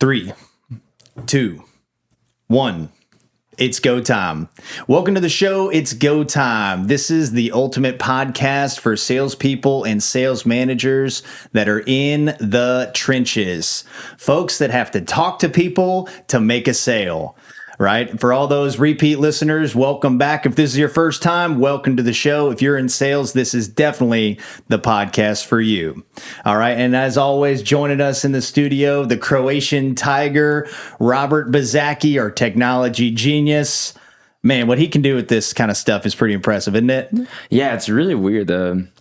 3, 2, 1. It's go time. Welcome to the show. It's go time. This is the ultimate podcast for salespeople and sales managers that are in the trenches. Folks that have to talk to people to make a sale. Right? For all those repeat listeners, welcome back. If this is your first time, welcome to the show. If you're in sales, this is definitely the podcast for you. All right. And as always, joining us in the studio, the Croatian Tiger, Robert Bazaki, our technology genius. Man, what he can do with this kind of stuff is pretty impressive, isn't it? Yeah, it's really weird.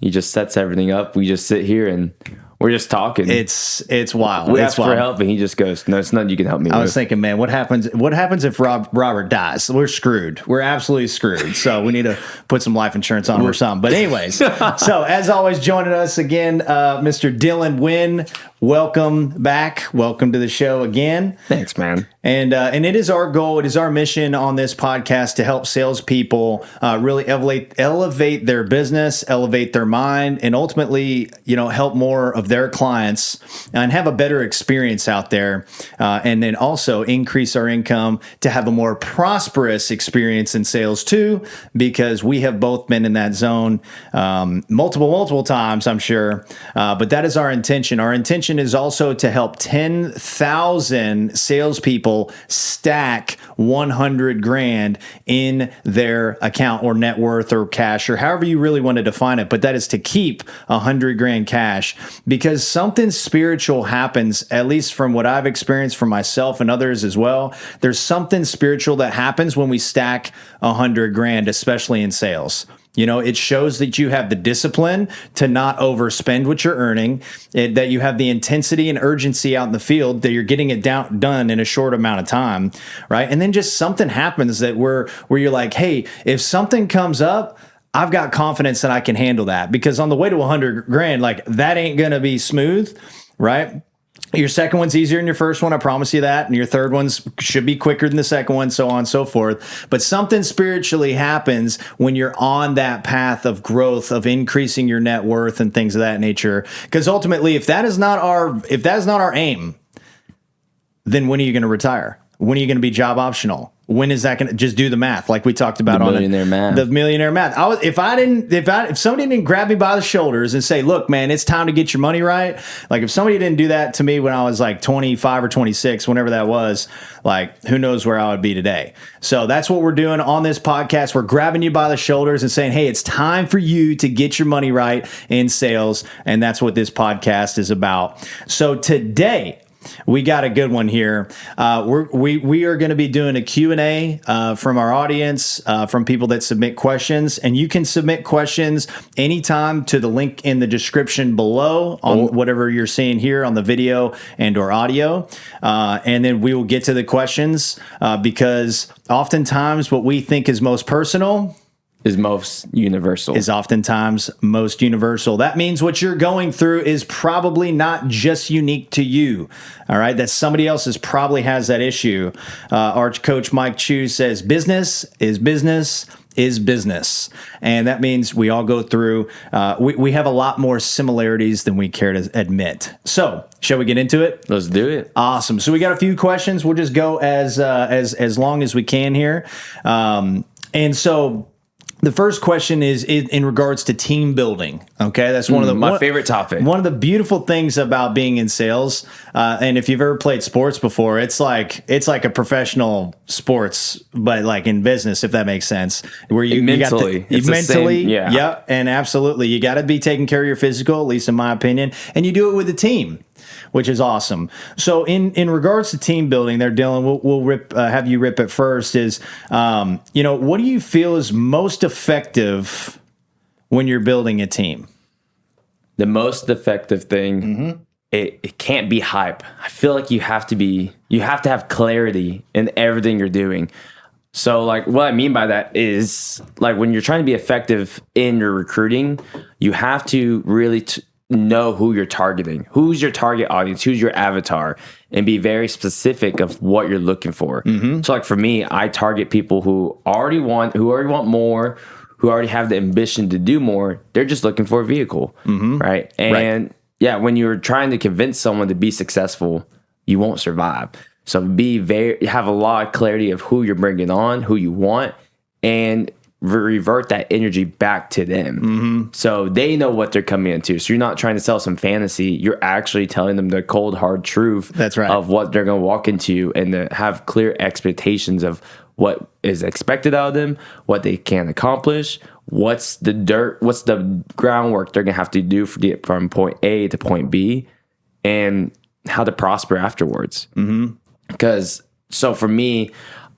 He just sets everything up. We just sit here and we're just talking. It's wild. We ask for help, and he just goes, "No, it's nothing you can help me with." I was thinking, man, what happens if Robert dies? We're screwed. We're absolutely screwed. So we need to put some life insurance on him or something. But anyways, so as always, joining us again, Mr. Dylan Wynn. Welcome back. Welcome to the show again. Thanks, man. And it is our goal, it is our mission on this podcast to help salespeople really elevate their business, elevate their mind, and ultimately, help more of their clients and have a better experience out there. And then also increase our income to have a more prosperous experience in sales too, because we have both been in that zone multiple times, I'm sure. But that is our intention. Our intention is also to help 10,000 salespeople stack 100 grand in their account or net worth or cash or however you really want to define it. But that is to keep 100 grand cash, because something spiritual happens, at least from what I've experienced for myself and others as well. There's something spiritual that happens when we stack 100 grand, especially in sales. It shows that you have the discipline to not overspend what you're earning, that you have the intensity and urgency out in the field, that you're getting it done in a short amount of time, right? And then just something happens that where you're like, hey, if something comes up, I've got confidence that I can handle that, because on the way to 100 grand, like that ain't going to be smooth, right? Your second one's easier than your first one, I promise you that. And your third one's should be quicker than the second one, so on and so forth. But something spiritually happens when you're on that path of growth, of increasing your net worth and things of that nature. Because ultimately, if that is not our aim, then when are you going to retire? When are you going to be job optional? When is that going to just do the math like we talked about on the millionaire math? If somebody didn't grab me by the shoulders and say, look, man, it's time to get your money right. Like if somebody didn't do that to me when I was like 25 or 26, whenever that was, like who knows where I would be today. So that's what we're doing on this podcast. We're grabbing you by the shoulders and saying, hey, it's time for you to get your money right in sales. And that's what this podcast is about. So today, we got a good one here. We are going to be doing a Q&A from our audience, from people that submit questions. And you can submit questions anytime to the link in the description below on whatever you're seeing here on the video and or audio. And then we will get to the questions because oftentimes what we think is most personal is most universal. Is oftentimes most universal. That means what you're going through is probably not just unique to you. All right. That somebody else probably has that issue. Our coach Mike Chu says business is business is business. And that means we all go through, we have a lot more similarities than we care to admit. So shall we get into it? Let's do it. Awesome. So we got a few questions. We'll just go as long as we can here. And so the first question is in regards to team building. Okay, that's one of my favorite topic. One of the beautiful things about being in sales, and if you've ever played sports before, it's like a professional sports, but like in business, if that makes sense. Where you mentally, yeah, yep, and absolutely, you got to be taking care of your physical, at least in my opinion, and you do it with a team, which is awesome. So in regards to team building there, Dylan, we'll have you rip it first is, what do you feel is most effective when you're building a team? The most effective thing, it can't be hype. I feel like you have to have clarity in everything you're doing. So like what I mean by that is like when you're trying to be effective in your recruiting, you have to really know who you're targeting, who's your target audience, who's your avatar, and be very specific of what you're looking for. So like for me, I target people who already want more, who already have the ambition to do more. They're just looking for a vehicle, right? And yeah, when you're trying to convince someone to be successful, you won't survive. So have a lot of clarity of who you're bringing on, who you want, and revert that energy back to them. So they know what they're coming into. So you're not trying to sell some fantasy. You're actually telling them the cold, hard truth That's right. of what they're going to walk into, and to have clear expectations of what is expected out of them, what they can accomplish, what's the groundwork they're going to have to do for get from point A to point B, and how to prosper afterwards. Because so for me,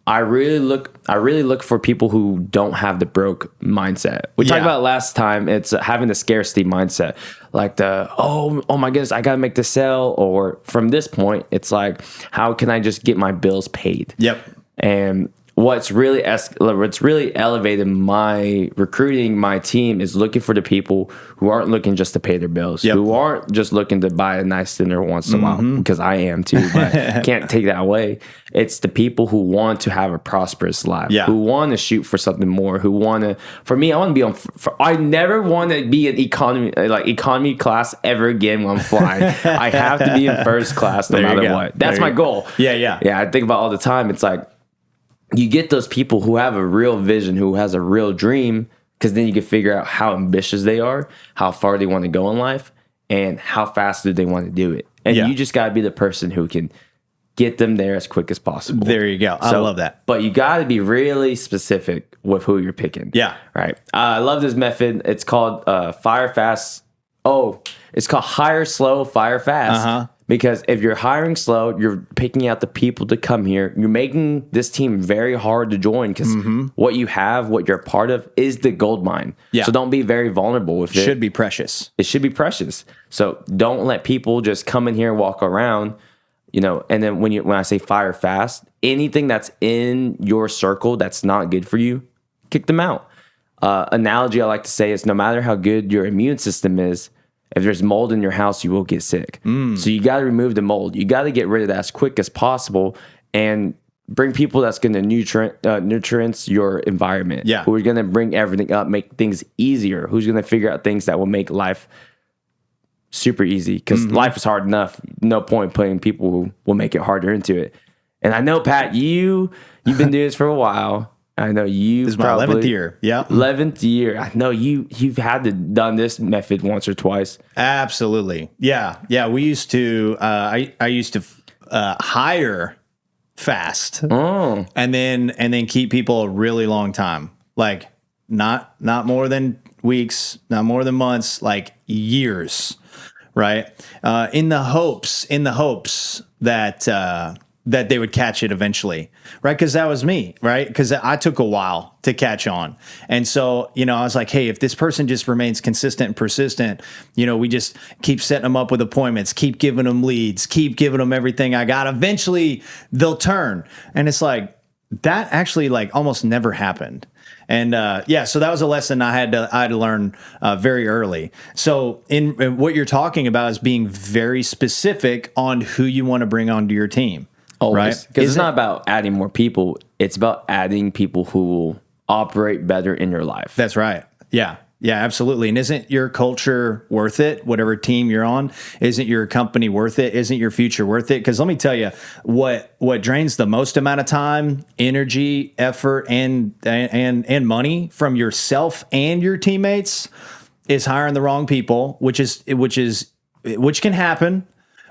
I really look for people who don't have the broke mindset. We talked about it last time. It's having the scarcity mindset, like oh my goodness, I gotta make the sale. Or from this point, it's like, how can I just get my bills paid? Yep. And what's really elevated my recruiting, my team, is looking for the people who aren't looking just to pay their bills, who aren't just looking to buy a nice dinner once in a while, because I am too, but can't take that away. It's the people who want to have a prosperous life, who want to shoot for something more, who want to, for me, I want to be I never want to be in economy class ever again when I'm flying. I have to be in first class no matter what. That's my goal. Yeah. I think about all the time. It's like, you get those people who have a real vision, who has a real dream, because then you can figure out how ambitious they are, how far they want to go in life, and how fast do they want to do it. And you just got to be the person who can get them there as quick as possible. There you go. I love that. But you got to be really specific with who you're picking. Yeah. Right. I love this method. It's called Fire Fast. Oh, it's called Hire Slow, Fire Fast. Because if you're hiring slow, you're picking out the people to come here. You're making this team very hard to join, because what you have, what you're a part of, is the gold mine. So don't be very vulnerable with it. Should be precious. It should be precious. So don't let people just come in here and walk around, and then when I say fire fast, anything that's in your circle that's not good for you, kick them out. Analogy I like to say is, no matter how good your immune system is, if there's mold in your house, you will get sick. So you got to remove the mold. You got to get rid of that as quick as possible, and bring people that's going to nutrients your environment. Who are going to bring everything up, make things easier. Who's going to figure out things that will make life super easy, because life is hard enough. No point putting people who will make it harder into it. And I know, Pat, you've been doing this for a while. I know you. This is my 11th year. Yeah, 11th year. I know you've had to done this method once or twice. Absolutely. Yeah. We used to. I used to hire fast, and then keep people a really long time. Like not more than weeks, not more than months, like years. Right. In the hopes that they would catch it eventually, right? Because that was me, right? Because I took a while to catch on. And so, I was like, hey, if this person just remains consistent and persistent, we just keep setting them up with appointments, keep giving them leads, keep giving them everything I got. Eventually, they'll turn. And it's like, that actually almost never happened. And so that was a lesson I had to learn very early. So in what you're talking about is being very specific on who you want to bring onto your team. Always. Right? Because it's not about adding more people. It's about adding people who will operate better in your life. That's right. Yeah, absolutely. And isn't your culture worth it? Whatever team you're on, isn't your company worth it? Isn't your future worth it? Because let me tell you, what drains the most amount of time, energy, effort, and money from yourself and your teammates is hiring the wrong people, which can happen,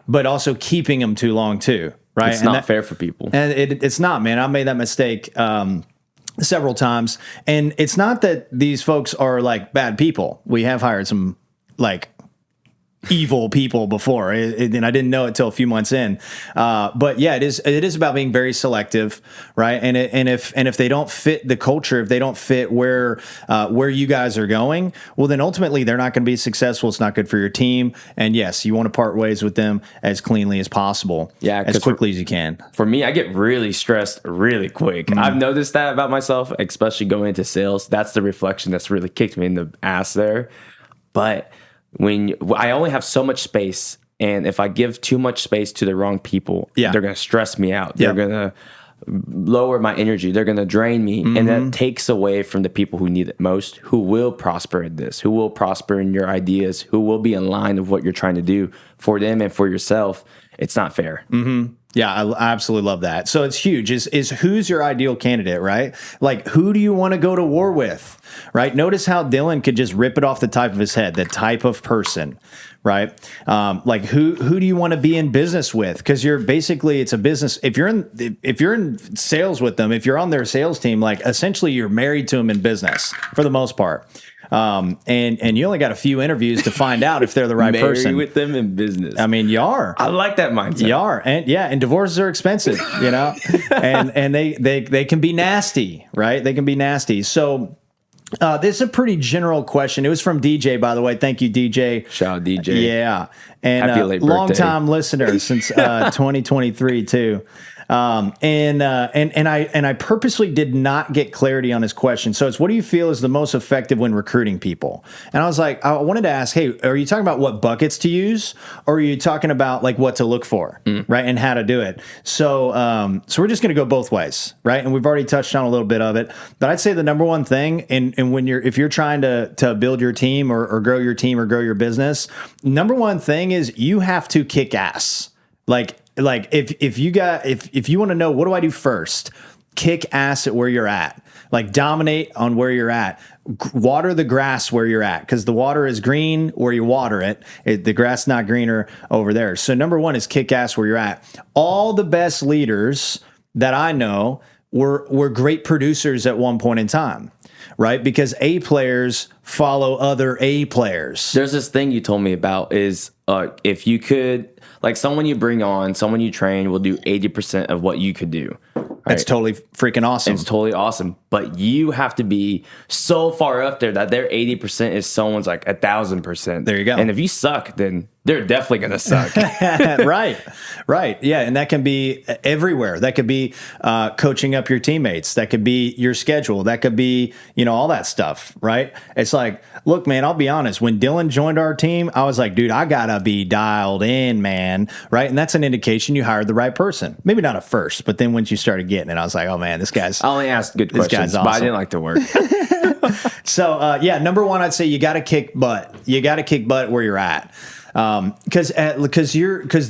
but also keeping them too long too. Right. It's not fair for people. And it's not, man. I made that mistake several times. And it's not that these folks are bad people. We have hired some evil people before, and I didn't know it till a few months in. But yeah, it is about being very selective, right? And if they don't fit the culture, if they don't fit where you guys are going, well, then ultimately they're not going to be successful. It's not good for your team. And yes, you want to part ways with them as cleanly as possible, as quickly as you can. For me, I get really stressed really quick. I've noticed that about myself, especially going into sales. That's the reflection that's really kicked me in the ass there. But when I only have so much space, and if I give too much space to the wrong people, they're going to stress me out. They're going to lower my energy. They're going to drain me. And that takes away from the people who need it most, who will prosper in this, who will prosper in your ideas, who will be in line with what you're trying to do for them and for yourself. It's not fair. Yeah, I absolutely love that. So it's huge. Is who's your ideal candidate, right? Like, who do you want to go to war with, right? Notice how Dylan could just rip it off the top of his head, the type of person, right? Like, who do you want to be in business with? Because you're basically, it's a business. If you're in sales with them, if you're on their sales team, like essentially you're married to them in business for the most part. And you only got a few interviews to find out if they're the right person. With them in business. I mean, you are. I like that mindset. You are. And divorces are expensive, and they can be nasty, right? They can be nasty. So this is a pretty general question. It was from DJ, by the way. Thank you, DJ. Shout out DJ. Yeah. And long time listener since 2023 too. And I purposely did not get clarity on his question. So it's, what do you feel is the most effective when recruiting people? And I was like, I wanted to ask, hey, are you talking about what buckets to use, or are you talking about like what to look for, right, and how to do it? So so we're just going to go both ways, right? And we've already touched on a little bit of it, but I'd say the number one thing, and if you're trying to build your team or grow your team or grow your business, number one thing is you have to kick ass. Like if you want to know, what do I do first? Kick ass at where you're at. Like, dominate on where you're at. Water the grass where you're at, because the water is green where you water it. The grass not greener over there. So number one is kick ass where you're at. All the best leaders that I know were great producers at one point in time, right? Because A players follow other A players. There's this thing you told me about is if you could, like, someone you bring on, someone you train will do 80% of what you could do. Right? That's totally freaking awesome. It's totally awesome. But you have to be so far up there that their 80% is someone's like 1,000%. There you go. And if you suck, then they're definitely going to suck. Right. Yeah. And that can be everywhere. That could be coaching up your teammates. That could be your schedule. That could be, all that stuff. Right. It's like, look, man, I'll be honest. When Dylan joined our team, I was like, dude, I got to be dialed in, man. Right. And that's an indication you hired the right person. Maybe not at first, but then once you started getting it, I was like, oh, man, this guy's. I only asked good questions, awesome. But I didn't like to work. So, number one, I'd say you got to kick butt. You got to kick butt where you're at. Because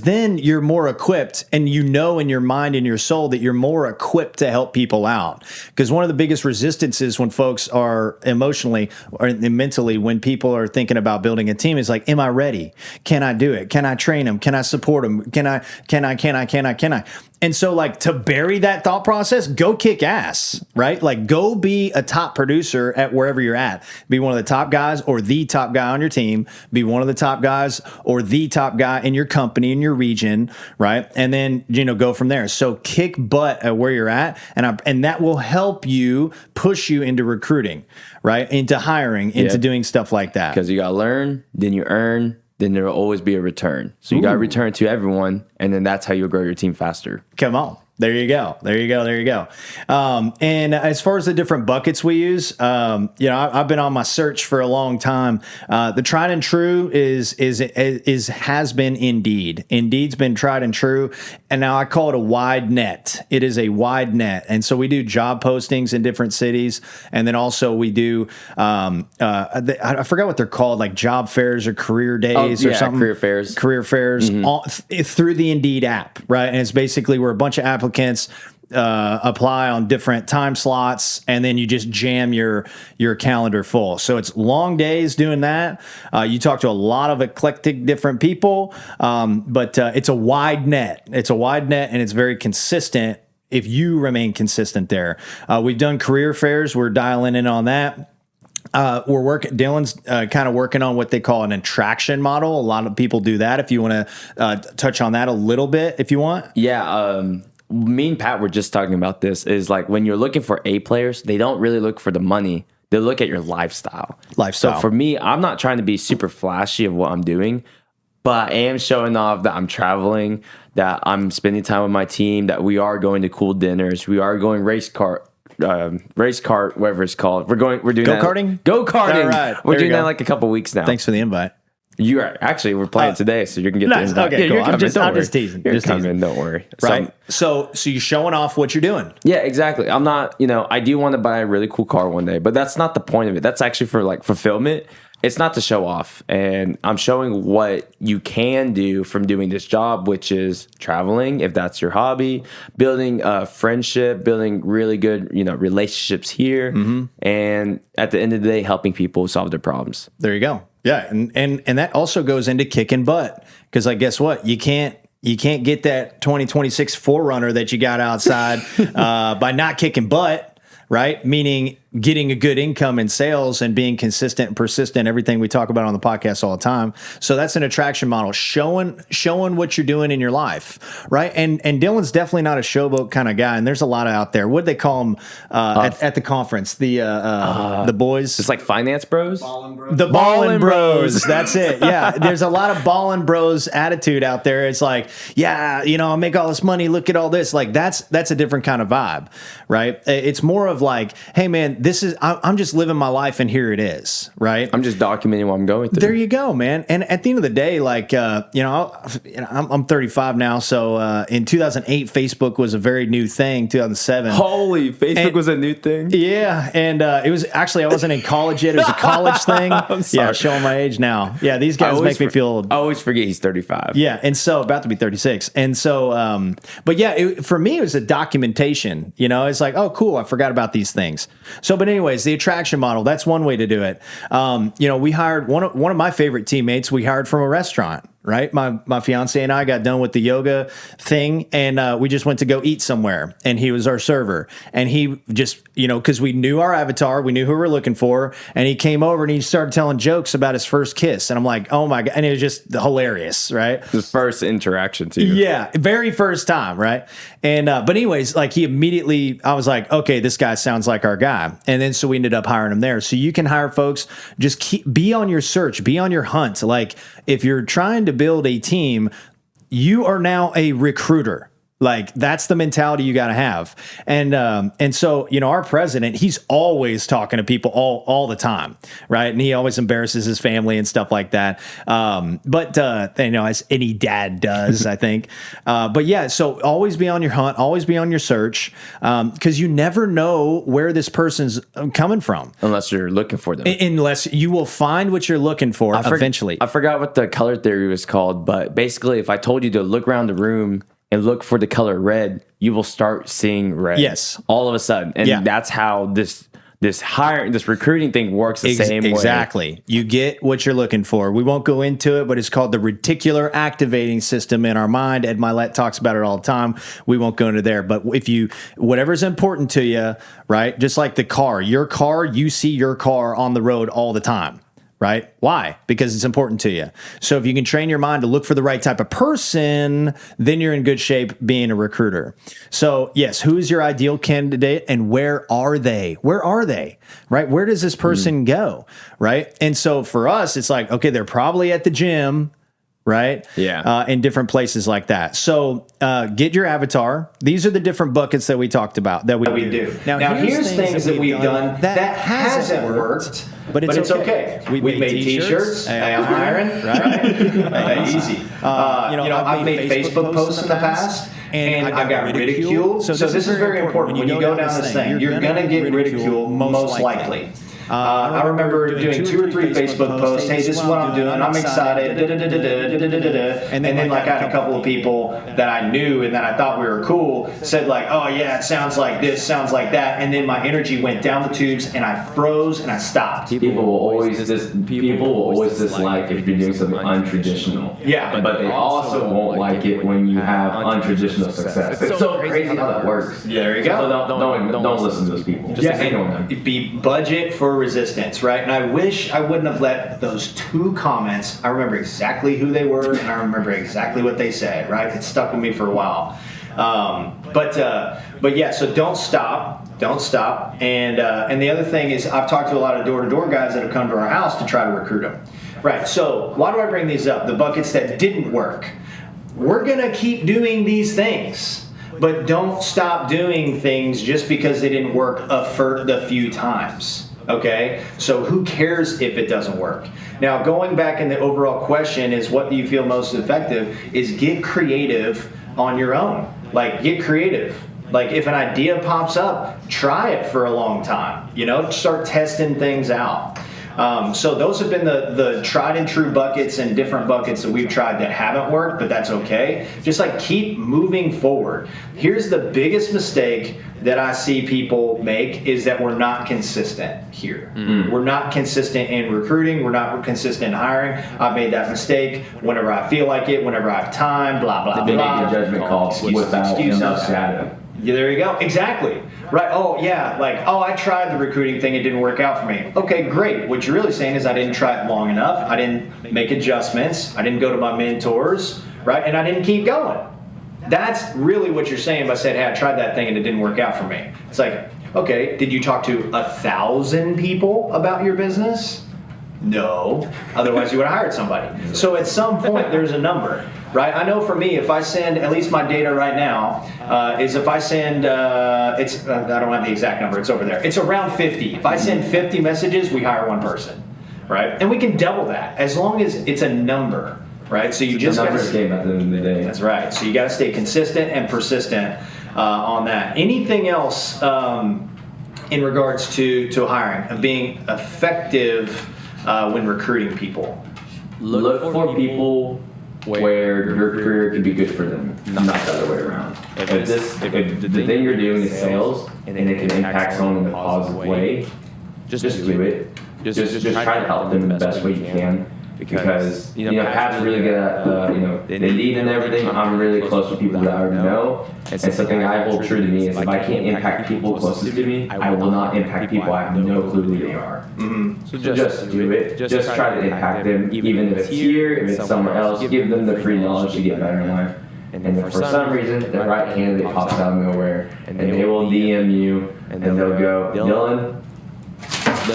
then you're more equipped, and in your mind and your soul that you're more equipped to help people out. Because one of the biggest resistances when folks are emotionally or mentally, when people are thinking about building a team, is like, am I ready? Can I do it? Can I train them? Can I support them? Can I? And so, like, to bury that thought process, go kick ass, right? Like, go be a top producer at wherever you're at. Be one of the top guys or the top guy on your team. Be one of the top guys or the top guy in your company, in your region, right? And then, go from there. So kick butt at where you're at, and that will help you push you into recruiting, right? Into hiring, into doing stuff like that. Because you got to learn, then you earn, then there will always be a return. So you got to return to everyone, and then that's how you'll grow your team faster. Come on. There you go. And as far as the different buckets we use, I've been on my search for a long time. The tried and true has been Indeed. Indeed's been tried and true, and now I call it a wide net. It is a wide net, and so we do job postings in different cities, and then also we do I forgot what they're called, like job fairs or career days or something. Career fairs through the Indeed app, right? And it's basically where a bunch of applicants apply on different time slots, and then you just jam your calendar full. So it's long days doing that. You talk to a lot of eclectic different people, but it's a wide net. It's a wide net, and it's very consistent if you remain consistent there. We've done career fairs. We're dialing in on that. Dylan's kind of working on what they call an attraction model. A lot of people do that. If you want to touch on that a little bit, if you want. Yeah. Me and Pat were just talking about this, is like, when you're looking for A players, they don't really look for the money. They look at your lifestyle. So for me, I'm not trying to be super flashy of what I'm doing, but I am showing off that I'm traveling, that I'm spending time with my team, that we are going to cool dinners. We are going race cart, whatever it's called. We're doing go-karting? Go-karting. All right. We're doing that like a couple weeks now. Thanks for the invite. We're playing today, so you can get the invite. Okay, Yeah, cool. you're coming. I'm just teasing. You're coming. Don't worry. Right. So you're showing off what you're doing. Yeah, exactly. I'm not. I do want to buy a really cool car one day, but that's not the point of it. That's actually for like fulfillment. It's not to show off, and I'm showing what you can do from doing this job, which is traveling, if that's your hobby, building a friendship, building really good, relationships here, and at the end of the day, helping people solve their problems. There you go. Yeah, and that also goes into kicking butt, because like, guess what? You can't get that 2026 4Runner that you got outside by not kicking butt. Right? Meaning getting a good income in sales and being consistent and persistent, everything we talk about on the podcast all the time. So that's an attraction model, showing what you're doing in your life, right? And Dylan's definitely not a showboat kind of guy, and there's a lot of out there. What'd they call them at the conference? The boys? It's like finance bros? The ballin' bros. That's it. Yeah. There's a lot of ballin' bros attitude out there. It's like, yeah, I'll make all this money. Look at all this. Like that's a different kind of vibe, right? It's more of like, hey man, I'm just living my life and here it is, right? I'm just documenting what I'm going through. There you go, man. And at the end of the day, like, I'm 35 now. So in 2008, Facebook was a very new thing. 2007. Holy, Facebook was a new thing? Yeah. And it was actually, I wasn't in college yet. It was a college thing. I'm sorry. Yeah, showing my age now. Yeah, these guys make me feel old. I always forget he's 35. Yeah, and so about to be 36. And so, but yeah, for me, it was a documentation. It's like, oh, cool, I forgot about these things. So, but anyways, the attraction model, that's one way to do it. We hired one of my favorite teammates, we hired from a restaurant. Right. My fiance and I got done with the yoga thing, and we just went to go eat somewhere, and he was our server, and he just, because we knew our avatar, we knew who we were looking for, and he came over and he started telling jokes about his first kiss. And I'm like, oh my God. And it was just hilarious. Right. The first interaction too. Yeah. Very first time. Right. And, but anyways, like I was like, okay, this guy sounds like our guy. And then, so we ended up hiring him there. So you can hire folks, just be on your search, be on your hunt. Like if you're trying to build a team, you are now a recruiter. Like that's the mentality you got to have. And so, our president, he's always talking to people all the time. Right. And he always embarrasses his family and stuff like that. As any dad does, I think. But yeah, so always be on your hunt, always be on your search. Cause you never know where this person's coming from. Unless you're looking for them. Unless you will find what you're looking for eventually. I forgot what the color theory was called, but basically if I told you to look around the room and look for the color red, you will start seeing red. Yes. All of a sudden. And that's how this recruiting thing works the same way. Exactly. You get what you're looking for. We won't go into it, but it's called the reticular activating system in our mind. Ed Milet talks about it all the time. We won't go into there. But whatever's important to you, right? Just like your car, you see your car on the road all the time. Right? Why? Because it's important to you. So if you can train your mind to look for the right type of person, then you're in good shape being a recruiter. So yes, who is your ideal candidate and where are they? Where are they? Right? Where does this person go? Right? And so for us, it's like, okay, they're probably at the gym, right? Yeah. In different places like that. So get your avatar. These are the different buckets that we talked about that we do. Now here's things that we've done that hasn't worked. But it's okay. We made t-shirts. Hey, I'm hiring. Right? Easy. I've made Facebook posts in the past, and I got ridiculed. So this is very important. When you go down this thing, you're going to get ridiculed most likely. I remember doing 2 or 3 Facebook posts. Hey, this is what I'm doing. I'm excited. And then like I had a couple of people that I knew and that I thought we were cool said like, oh yeah, it sounds like this, sounds like that. And then my energy went down the tubes and I froze and I stopped. People will always dislike if you're doing something untraditional. Yeah. But they also won't like it when you have untraditional success. It's so crazy how that works. Yeah, there you go. So don't listen to those people. Just ignore them. Be budget for resistance, right? And I wish I wouldn't have let those 2 comments, I remember exactly who they were and I remember exactly what they said, right? It stuck with me for a while. But yeah, so don't stop. And the other thing is I've talked to a lot of door-to-door guys that have come to our house to try to recruit them. Right, so why do I bring these up? The buckets that didn't work. We're gonna keep doing these things, but don't stop doing things just because they didn't work the few times. Okay, so who cares if it doesn't work? Now, going back in the overall question is what do you feel most effective is get creative on your own. Like, get creative. Like, if an idea pops up, try it for a long time. You know, start testing things out. So those have been the tried and true buckets and different buckets that we've tried that haven't worked, but that's okay. Just like keep moving forward. Here's the biggest mistake that I see people make is that we're not consistent here. We're not consistent in recruiting. We're not consistent in hiring. I've made that mistake whenever I feel like it, whenever I have time, blah, blah, They blah. make a judgment call without enough data. Yeah, there you go. Exactly. Right. Oh, yeah. Like, oh, I tried the recruiting thing. It didn't work out for me. Okay, great. What you're really saying is I didn't try it long enough. I didn't make adjustments. I didn't go to my mentors, right? And I didn't keep going. That's really what you're saying by saying, hey, I tried that thing and it didn't work out for me. It's like, okay, did you talk to 1,000 people about your business? No. Otherwise, you would have hired somebody. So at some point, there's a number. Right, I know for me, if I send, at least my data right now, is if I send, I don't have the exact number, it's over there. It's around 50. If I send 50 messages, we hire one person, right? And we can double that as long as it's a number, right? So you just got to game at the end of the day. That's right. So you got to stay consistent and persistent on that. Anything else in regards to hiring and being effective when recruiting people? Look for people where your career could be good for them, not the other way around. If the thing you're doing is sales and it can impact someone in a positive way, just do it. Just try to help them the best way you can. Because Pat's really good at the lead and everything. I'm really close with people that I already know. And something I hold true to me is if I can't impact people closest to me, I will not impact people I have no clue who they are. So just do it. Just try to impact them, even if it's here, if it's somewhere else. Give them the free knowledge to get better in life. And if for some reason the right candidate pops out of nowhere, and they will DM you, and they'll go, Dylan,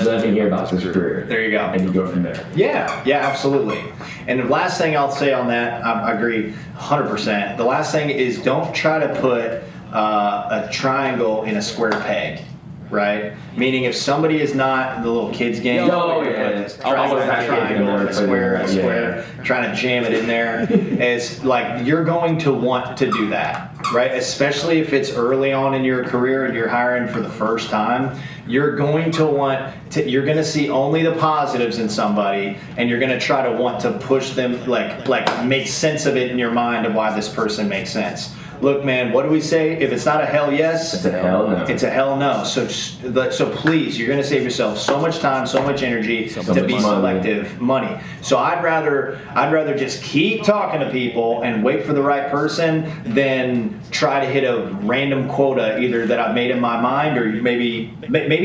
let me hear about this career. There you go. And you go from there. Yeah, absolutely. And the last thing I'll say on that, I agree 100%. The last thing is don't try to put a triangle in a square peg, right? Meaning if somebody is not the little kids game, triangle in a square, trying to jam it in there, it's like you're going to want to do that, right? Especially if it's early on in your career and you're hiring for the first time. You're going to you're going to see only the positives in somebody, and you're going to try to want to push them, like make sense of it in your mind of why this person makes sense. Look, man, what do we say? If it's not a hell yes, it's a hell no. It's a hell no. So please, you're going to save yourself so much time, so much energy to be selective money. So I'd rather just keep talking to people and wait for the right person than try to hit a random quota either that I've made in my mind, or maybe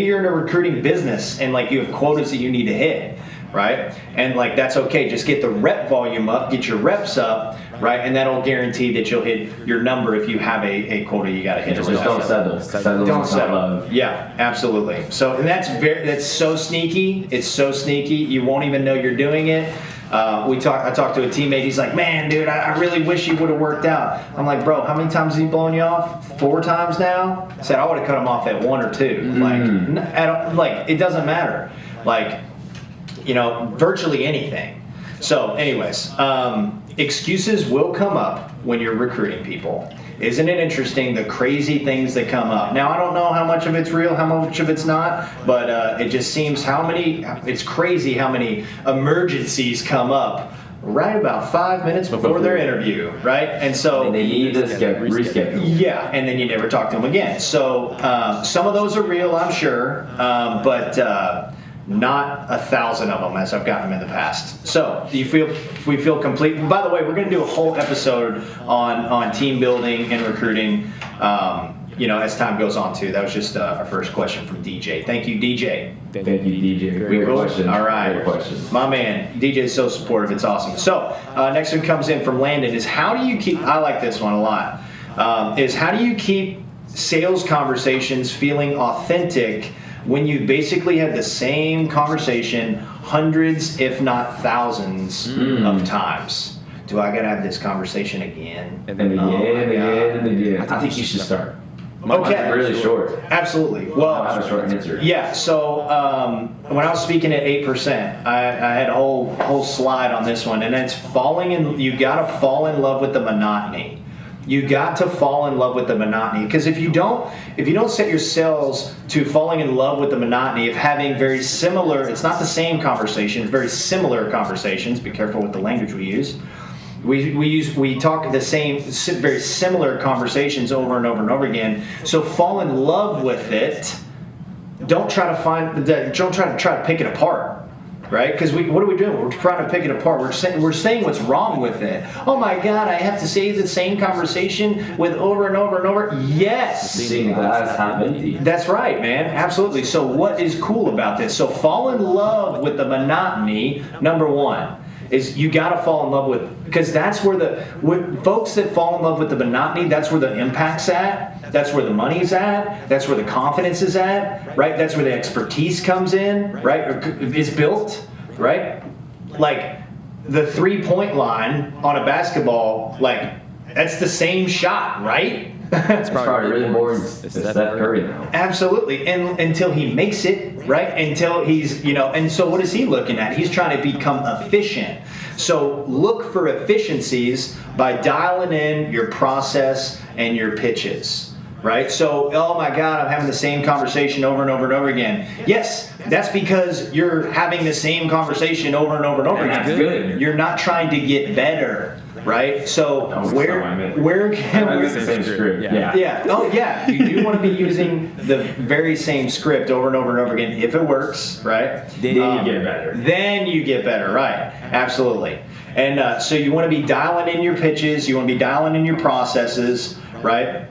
you're in a recruiting business and like you have quotas that you need to hit. Right? And like that's okay. Just get the rep volume up, get your reps up, right? And that'll guarantee that you'll hit your number if you have a quota you got to hit. Just don't settle. Don't settle. Yeah, absolutely. So and that's so sneaky. It's so sneaky. You won't even know you're doing it. I talked to a teammate. He's like, man, dude, I really wish you would have worked out. I'm like, bro, how many times has he blown you off? 4 times now? I said I would have cut him off at 1 or 2. Like it doesn't matter. Like. Virtually anything. So anyways, excuses will come up when you're recruiting people. Isn't it interesting the crazy things that come up? Now, I don't know how much of it's real, how much of it's not, but it just seems it's crazy how many emergencies come up right about 5 minutes before their interview, right? And so they need to reschedule. Yeah, and then you never talk to them again. So some of those are real, I'm sure, but not 1,000 of them as I've gotten them in the past. So we feel complete. By the way, we're going to do a whole episode on team building and recruiting as time goes on too. That was just our first question from DJ. Thank you, DJ. Thank you, DJ. Great question. All right. Great question. My man, DJ is so supportive. It's awesome. So next one comes in from Landon is how do you keep, I like this one a lot, is how do you keep sales conversations feeling authentic when you basically had the same conversation hundreds, if not thousands of times? Do I gotta have this conversation again? And again. I think you should start. Mine's really short. Absolutely. Well, I have a short answer. Yeah. So when I was speaking at 8%, I had a whole slide on this one, and it's falling in. You got to fall in love with the monotony. You got to fall in love with the monotony, because if you don't set your sales to falling in love with the monotony of having very similar, it's not the same conversations, very similar conversations. Be careful with the language we use. We talk the same, very similar conversations over and over and over again. So fall in love with it. Don't try to pick it apart. Right? Because what are we doing? We're trying to pick it apart. We're saying what's wrong with it. Oh my God, I have to say the same conversation with over and over and over. Yes. Seeing the glass half empty. That's right, man. Absolutely. So what is cool about this? So fall in love with the monotony, number one. Is you got to fall in love with, because that's where folks that fall in love with the monotony, that's where the impact's at, that's where the money's at, that's where the confidence is at, right? That's where the expertise comes in, right? Or is built, right? Like the 3-point line on a basketball, like that's the same shot, right? It's probably really boring. It's Steph Curry now. Absolutely, and until he makes it, right? Until he's, and so what is he looking at? He's trying to become efficient. So look for efficiencies by dialing in your process and your pitches, right? So, oh my God, I'm having the same conversation over and over and over again. Yes, that's because you're having the same conversation over and over and over again. That's good. You're not trying to get better. Right, so where can we? The same script? Yeah. Oh, yeah. You do want to be using the very same script over and over and over again if it works, right? Then you get better. Then you get better, right? Absolutely. And so you want to be dialing in your pitches. You want to be dialing in your processes, right?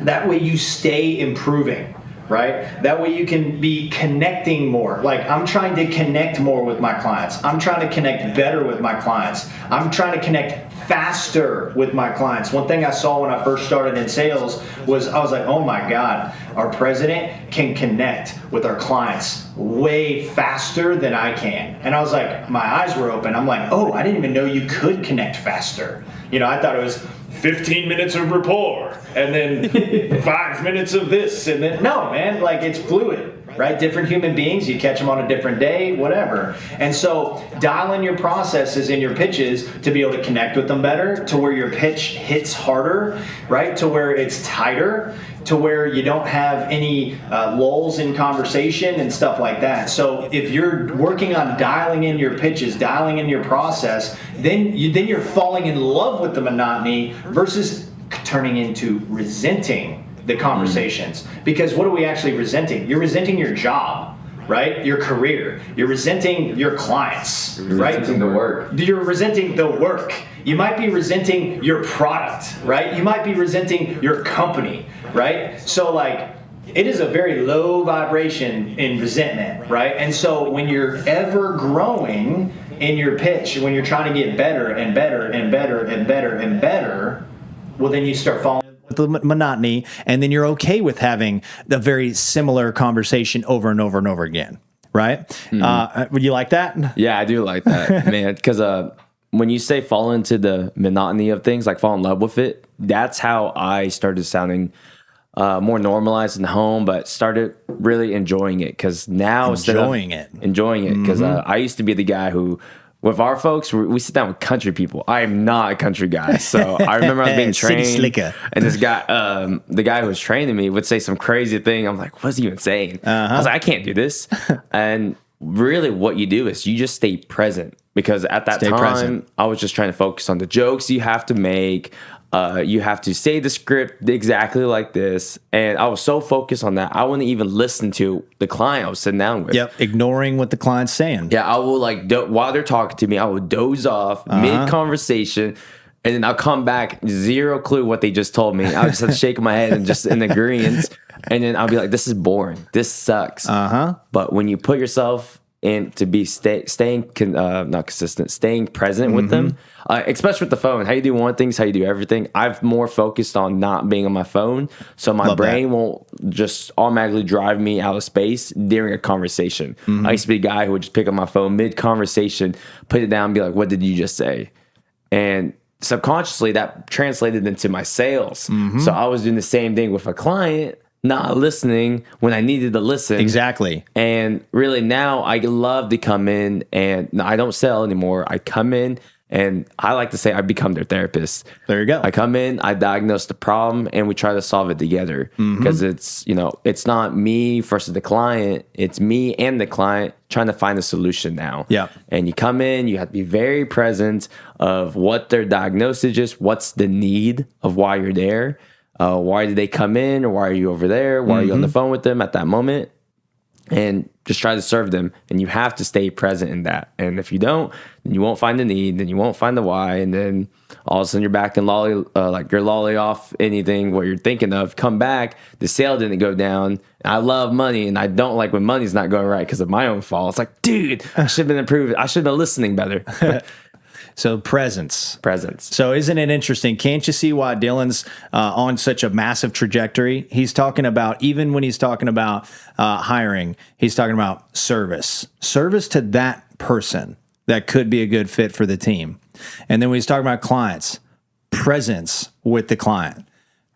That way you stay improving. Right? That way you can be connecting more. Like, I'm trying to connect more with my clients. I'm trying to connect better with my clients. I'm trying to connect faster with my clients. One thing I saw when I first started in sales was I was like, oh my God, our president can connect with our clients way faster than I can. And I was like, my eyes were open. I'm like, oh, I didn't even know you could connect faster. I thought it was 15 minutes of rapport and then 5 minutes of this and then no, man, like it's fluid. Right? Different human beings, you catch them on a different day, whatever. And so dial in your processes and your pitches to be able to connect with them better, to where your pitch hits harder, right? To where it's tighter, to where you don't have any lulls in conversation and stuff like that. So if you're working on dialing in your pitches, dialing in your process, then you're falling in love with the monotony versus turning into resenting the conversations. Because what are we actually resenting? You're resenting your job, right? Your career. You're resenting your clients, right? Resenting the work. You're resenting the work. You might be resenting your product, right? You might be resenting your company, right? So like, it is a very low vibration in resentment, right? And so when you're ever growing in your pitch, when you're trying to get better and better and better and better and better, well, then you start falling the monotony, and then you're okay with having the very similar conversation over and over and over again, right? Mm-hmm. Would you like that? Yeah, I do like that, man. Because when you say fall into the monotony of things, like fall in love with it, that's how I started sounding more normalized in home, but started really enjoying it. Because now enjoying it, because I used to be the guy who. With our folks, we sit down with country people. I am not a country guy. So I remember I was being trained. City slicker. And this guy, the guy who was training me would say some crazy thing. I'm like, what's he even saying? I was like, I can't do this. And really what you do is you just stay present. Because at that time, I was just trying to focus on the jokes you have to make. You have to say the script exactly like this. And I was so focused on that, I wouldn't even listen to the client I was sitting down with. Yep, ignoring what the client's saying. Yeah, I will while they're talking to me, I would doze off mid-conversation. And then I'll come back, zero clue what they just told me. I'll just have to shake my head and just in agreement. And then I'll be like, this is boring. This sucks. But when you put yourself in to be staying not consistent, staying present with them, especially with the phone. How you do one thing is how you do everything. I've more focused on not being on my phone, so my brain won't just automatically drive me out of space during a conversation. I used to be a guy who would just pick up my phone mid-conversation, put it down, and be like, what did you just say? And subconsciously that translated into my sales. So I was doing the same thing with a client, not listening when I needed to listen. Exactly. And really now I love to come in and I don't sell anymore. I come in and I like to say I become their therapist. There you go. I come in, I diagnose the problem, and we try to solve it together. Because it's, it's not me versus the client. It's me and the client trying to find a solution now. Yeah. And you come in, you have to be very present of what their diagnosis is, what's the need of why you're there. Why did they come in, or why are you over there? Why are you on the phone with them at that moment? And just try to serve them. And you have to stay present in that. And if you don't, then you won't find the need, then you won't find the why. And then all of a sudden you're back and you're lolly off anything what you're thinking of. Come back, the sale didn't go down. I love money, and I don't like when money's not going right because of my own fault. It's like, dude, I should have been improved. I should have been listening better. So presence. So isn't it interesting? Can't you see why Dylan's on such a massive trajectory? He's talking about, even when he's talking about hiring, he's talking about service to that person that could be a good fit for the team. And then when he's talking about clients, presence with the client,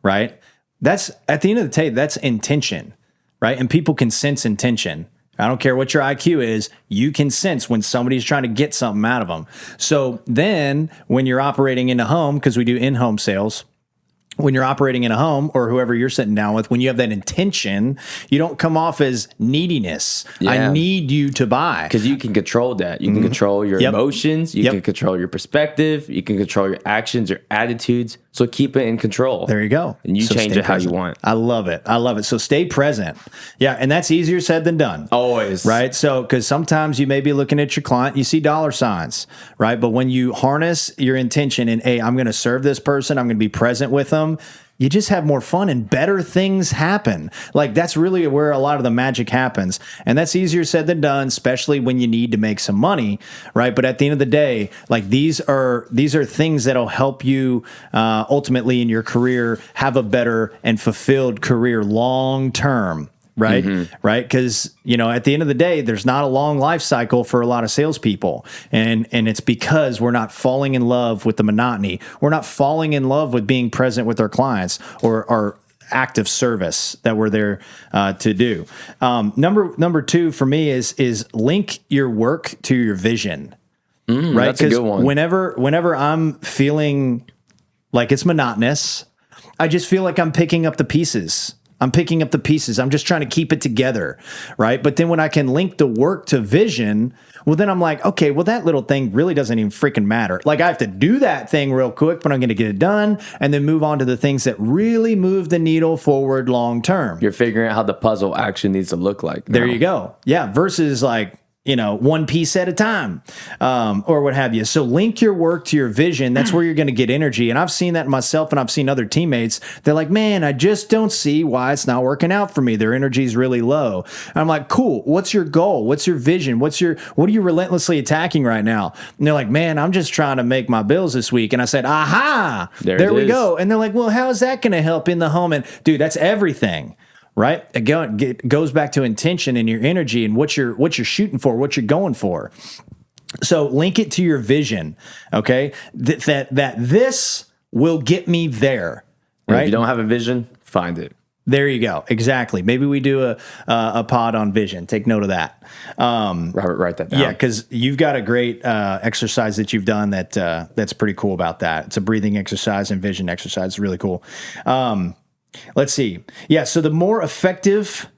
right? That's, at the end of the day, that's intention, right? And people can sense intention. I don't care what your IQ is, you can sense when somebody's trying to get something out of them. So then when you're operating in a home, because we do in-home sales, when you're operating in a home or whoever you're sitting down with, when you have that intention, you don't come off as neediness. Yeah. I need you to buy. because you can control that. You can control your emotions. You can control your perspective. You can control your actions, your attitudes. So keep it in control. There you go. And you So change stay it how you present. want. I love it. So stay present. Yeah. And that's easier said than done. Always. Right. So, because sometimes you may be looking at your client, you see dollar signs, right? But when you harness your intention and, hey, I'm going to serve this person, I'm going to be present with them, you just have more fun and better things happen. Like, that's really where a lot of the magic happens. And that's easier said than done, especially when you need to make some money, right? But at the end of the day, like, these are things that'll help you ultimately in your career have a better and fulfilled career long term. Right. Right. Because, at the end of the day, there's not a long life cycle for a lot of salespeople. And it's because we're not falling in love with the monotony. We're not falling in love with being present with our clients or our active service that we're there to do. Number two for me is link your work to your vision. Right. That's a good one. Whenever I'm feeling like it's monotonous, I just feel like I'm picking up the pieces. I'm just trying to keep it together, right? But then when I can link the work to vision, well, then I'm like, okay, well, that little thing really doesn't even freaking matter. Like, I have to do that thing real quick, but I'm going to get it done and then move on to the things that really move the needle forward long term. You're figuring out how the puzzle actually needs to look like. There you go. Yeah. Versus like, one piece at a time, or what have you. So link your work to your vision. That's where you're going to get energy. And I've seen that myself, and I've seen other teammates. They're like, man, I just don't see why it's not working out for me. Their energy is really low. And I'm like, cool. What's your goal? What's your vision? What are you relentlessly attacking right now? And they're like, man, I'm just trying to make my bills this week. And I said, aha, there we go. And they're like, well, how is that going to help in the home? And dude, that's everything. Right? Again, it goes back to intention and your energy and what you're shooting for, what you're going for. So link it to your vision. Okay, that this will get me there. Right? If you don't have a vision, find it. There you go. Exactly. Maybe we do a pod on vision. Take note of that. Robert, write that down. Yeah, because you've got a great exercise that you've done that's pretty cool about that. It's a breathing exercise and vision exercise. It's really cool. Let's see. Yeah, so the more effective,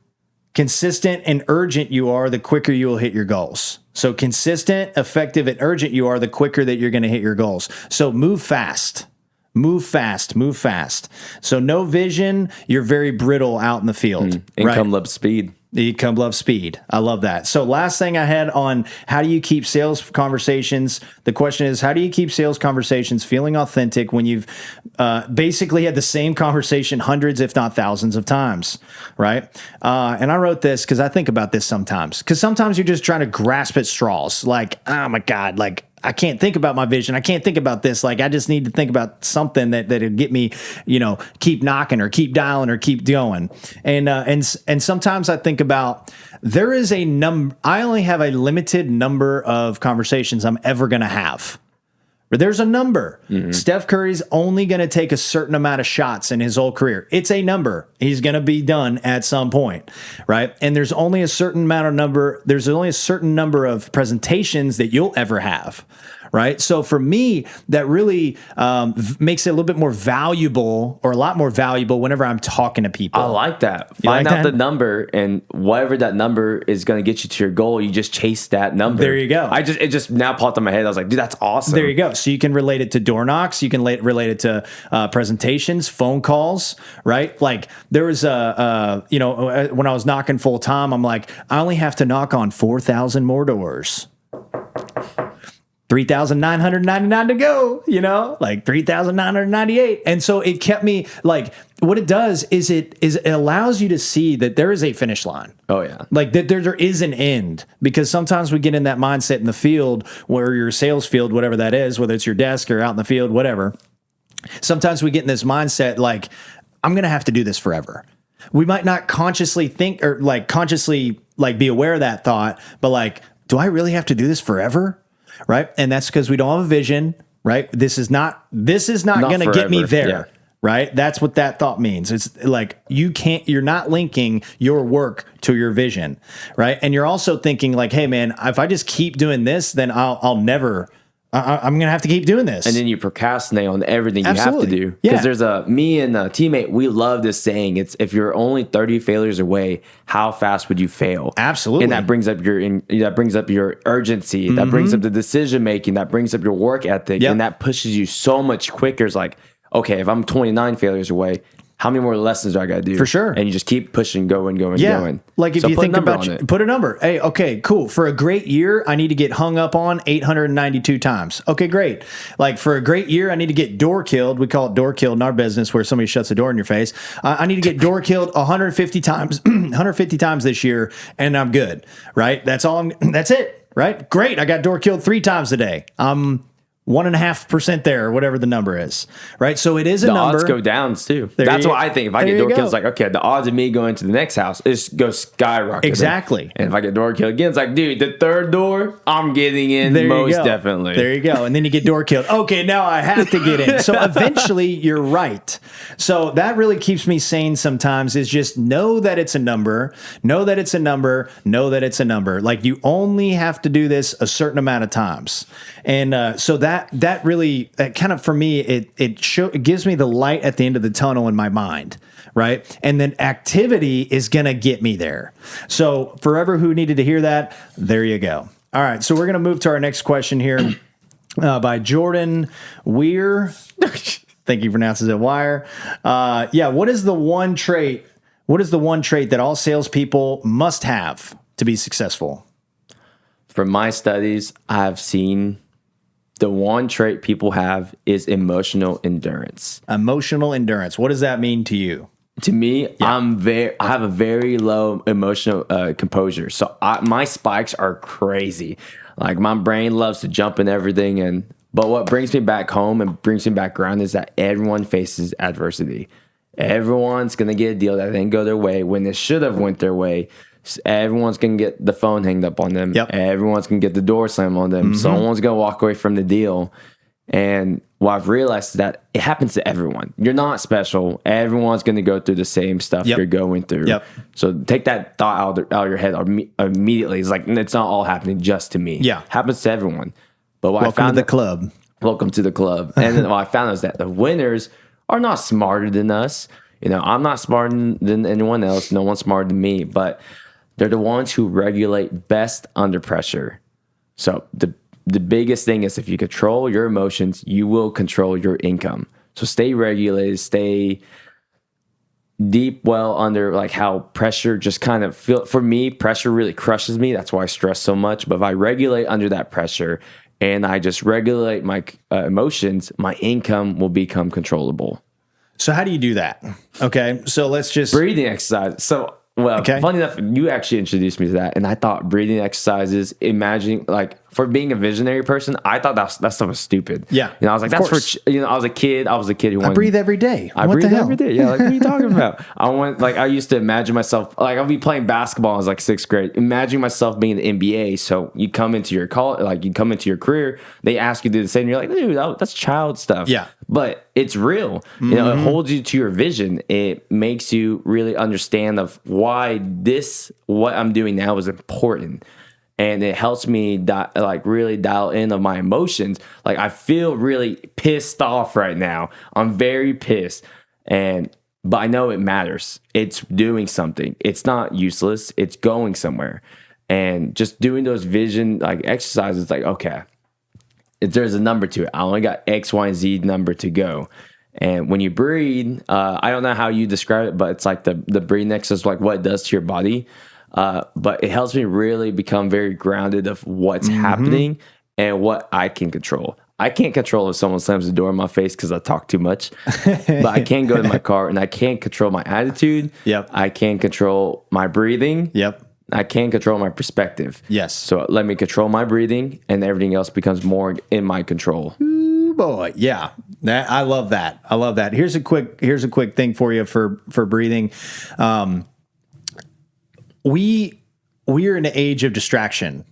consistent, and urgent you are, the quicker you will hit your goals. So consistent, effective, and urgent you are, the quicker that you're going to hit your goals. So move fast. Move fast. So no vision, you're very brittle out in the field. Income loves speed. Income loves speed. I love that. So last thing I had on how do you keep sales conversations? The question is, how do you keep sales conversations feeling authentic when you've basically had the same conversation hundreds, if not thousands of times, right? And I wrote this because I think about this sometimes. Because sometimes you're just trying to grasp at straws. Like, oh my God, like, I can't think about my vision. I can't think about this. Like, I just need to think about something that'd get me, keep knocking or keep dialing or keep going. And sometimes I think about there is I only have a limited number of conversations I'm ever going to have. There's a number. Steph Curry's only going to take a certain amount of shots in his whole career. It's a number. He's going to be done at some point, right? And there's only a certain number of presentations that you'll ever have, right? So for me, that really makes it a little bit more valuable, or a lot more valuable, whenever I'm talking to people. I like that. You Find like out that? the number, and whatever that number is going to get you to your goal, you just chase that number. There you go. It just now popped in my head. I was like, dude, that's awesome. There you go. So you can relate it to door knocks. You can relate it to presentations, phone calls, right? Like there was when I was knocking full time, I'm like, I only have to knock on 4,000 more doors. 3,999 to go, like 3,998. And so it kept me like, what it does is it allows you to see that there is a finish line. Oh yeah. Like that there is an end, because sometimes we get in that mindset in the field, where your sales field, whatever that is, whether it's your desk or out in the field, whatever. Sometimes we get in this mindset, like, I'm going to have to do this forever. We might not consciously think, or like consciously like be aware of that thought, but like, do I really have to do this forever? Right. And that's because we don't have a vision, right? This is not going to get me there. Yeah. Right. That's what that thought means. It's like, you're not linking your work to your vision. Right. And you're also thinking like, hey man, if I just keep doing this, then I'm going to have to keep doing this. And then you procrastinate on everything you Absolutely. have to do. Yeah. Because there's me and a teammate, we love this saying. It's, if you're only 30 failures away, how fast would you fail? Absolutely. And that brings up your urgency. That brings up the decision making. That brings up your work ethic. Yep. And that pushes you so much quicker. It's like, okay, if I'm 29 failures away, how many more lessons do I got to do? For sure. And you just keep pushing, going. Like if So you put a think number about on it. put a number. Hey, okay, cool. For a great year, I need to get hung up on 892 times. Okay, great. Like for a great year, I need to get door killed. We call it door killed in our business, where somebody shuts the door in your face. I need to get door killed 150 times, 150 times this year, and I'm good. Right? That's it. Right? Great. I got door killed 3 times a day. 1.5% there, or whatever the number is, right? So it is a The number. odds go down too. There That's you- what I think. If I there get you door killed, go. it's like, okay, the odds of me going to the next house is go skyrocketing. Exactly. And if I get door killed again, it's like, dude, the third door, I'm getting in There you most go. definitely. There you go. And then you get door killed. Okay, now I have to get in. So eventually you're right. So that really keeps me sane sometimes, is just know that it's a number, know that it's a number, know that it's a number. Like you only have to do this a certain amount of times. And so that really, kind of for me, it gives me the light at the end of the tunnel in my mind. Right. And then activity is going to get me there. So forever who needed to hear that, there you go. All right. So we're going to move to our next question here by Jordan Weir. Think he pronounces it Wire. What is the one trait that all salespeople must have to be successful? From my studies, I've seen the one trait people have is emotional endurance. Emotional endurance. What does that mean to you? To me, I have a very low emotional composure. So my spikes are crazy. Like my brain loves to jump in everything. But what brings me back home and brings me back ground is that everyone faces adversity. Everyone's going to get a deal that didn't go their way when it should have went their way. Everyone's going to get the phone hanged up on them. Yep. Everyone's going to get the door slammed on them. Someone's going to walk away from the deal. And what I've realized is that it happens to everyone. You're not special. Everyone's going to go through the same stuff you're going through. Yep. So take that thought out of your head immediately. It's like, it's not all happening just to me. Yeah. It happens to everyone. But what Welcome I found to the club. Welcome to the club. And then what I found is that the winners are not smarter than us. I'm not smarter than anyone else. No one's smarter than me. But they're the ones who regulate best under pressure. So the biggest thing is, if you control your emotions, you will control your income. So stay regulated, stay deep well under like how pressure just kind of for me, pressure really crushes me. That's why I stress so much. But if I regulate under that pressure and I just regulate my emotions, my income will become controllable. So how do you do that? Okay. So let's just breathing exercise. Funny enough, you actually introduced me to that. And I thought breathing exercises, imagining like for being a visionary person, I thought that stuff was stupid. Yeah, I was like, of that's course. for I was a kid who wanted. I breathe every day. I what breathe the hell? every day. Yeah, like what are you talking about? I used to imagine myself like I'll be playing basketball. I was like 6th grade, imagining myself being in the NBA. So you come into your career, they ask you to do the same. You're like, dude, that's child stuff. Yeah. But it's real. It holds you to your vision. It makes you really understand of why what I'm doing now is important. And it helps me really dial in of my emotions. Like I feel really pissed off right now. I'm very pissed. But I know it matters. It's doing something. It's not useless. It's going somewhere. And just doing those vision exercises, okay, there's a number to it. I only got X, Y, and Z number to go. And when you breathe, I don't know how you describe it, but it's like the breathing exercise, like what it does to your body. But it helps me really become very grounded of what's happening and what I can control. I can't control if someone slams the door in my face because I talk too much, but I can go in my car and I can control my attitude. Yep. I can control my breathing. Yep. I can control my perspective. Yes. So let me control my breathing and everything else becomes more in my control. Ooh, boy. Yeah. I love that. I love that. Here's a quick thing for you for breathing. We're in an age of distraction.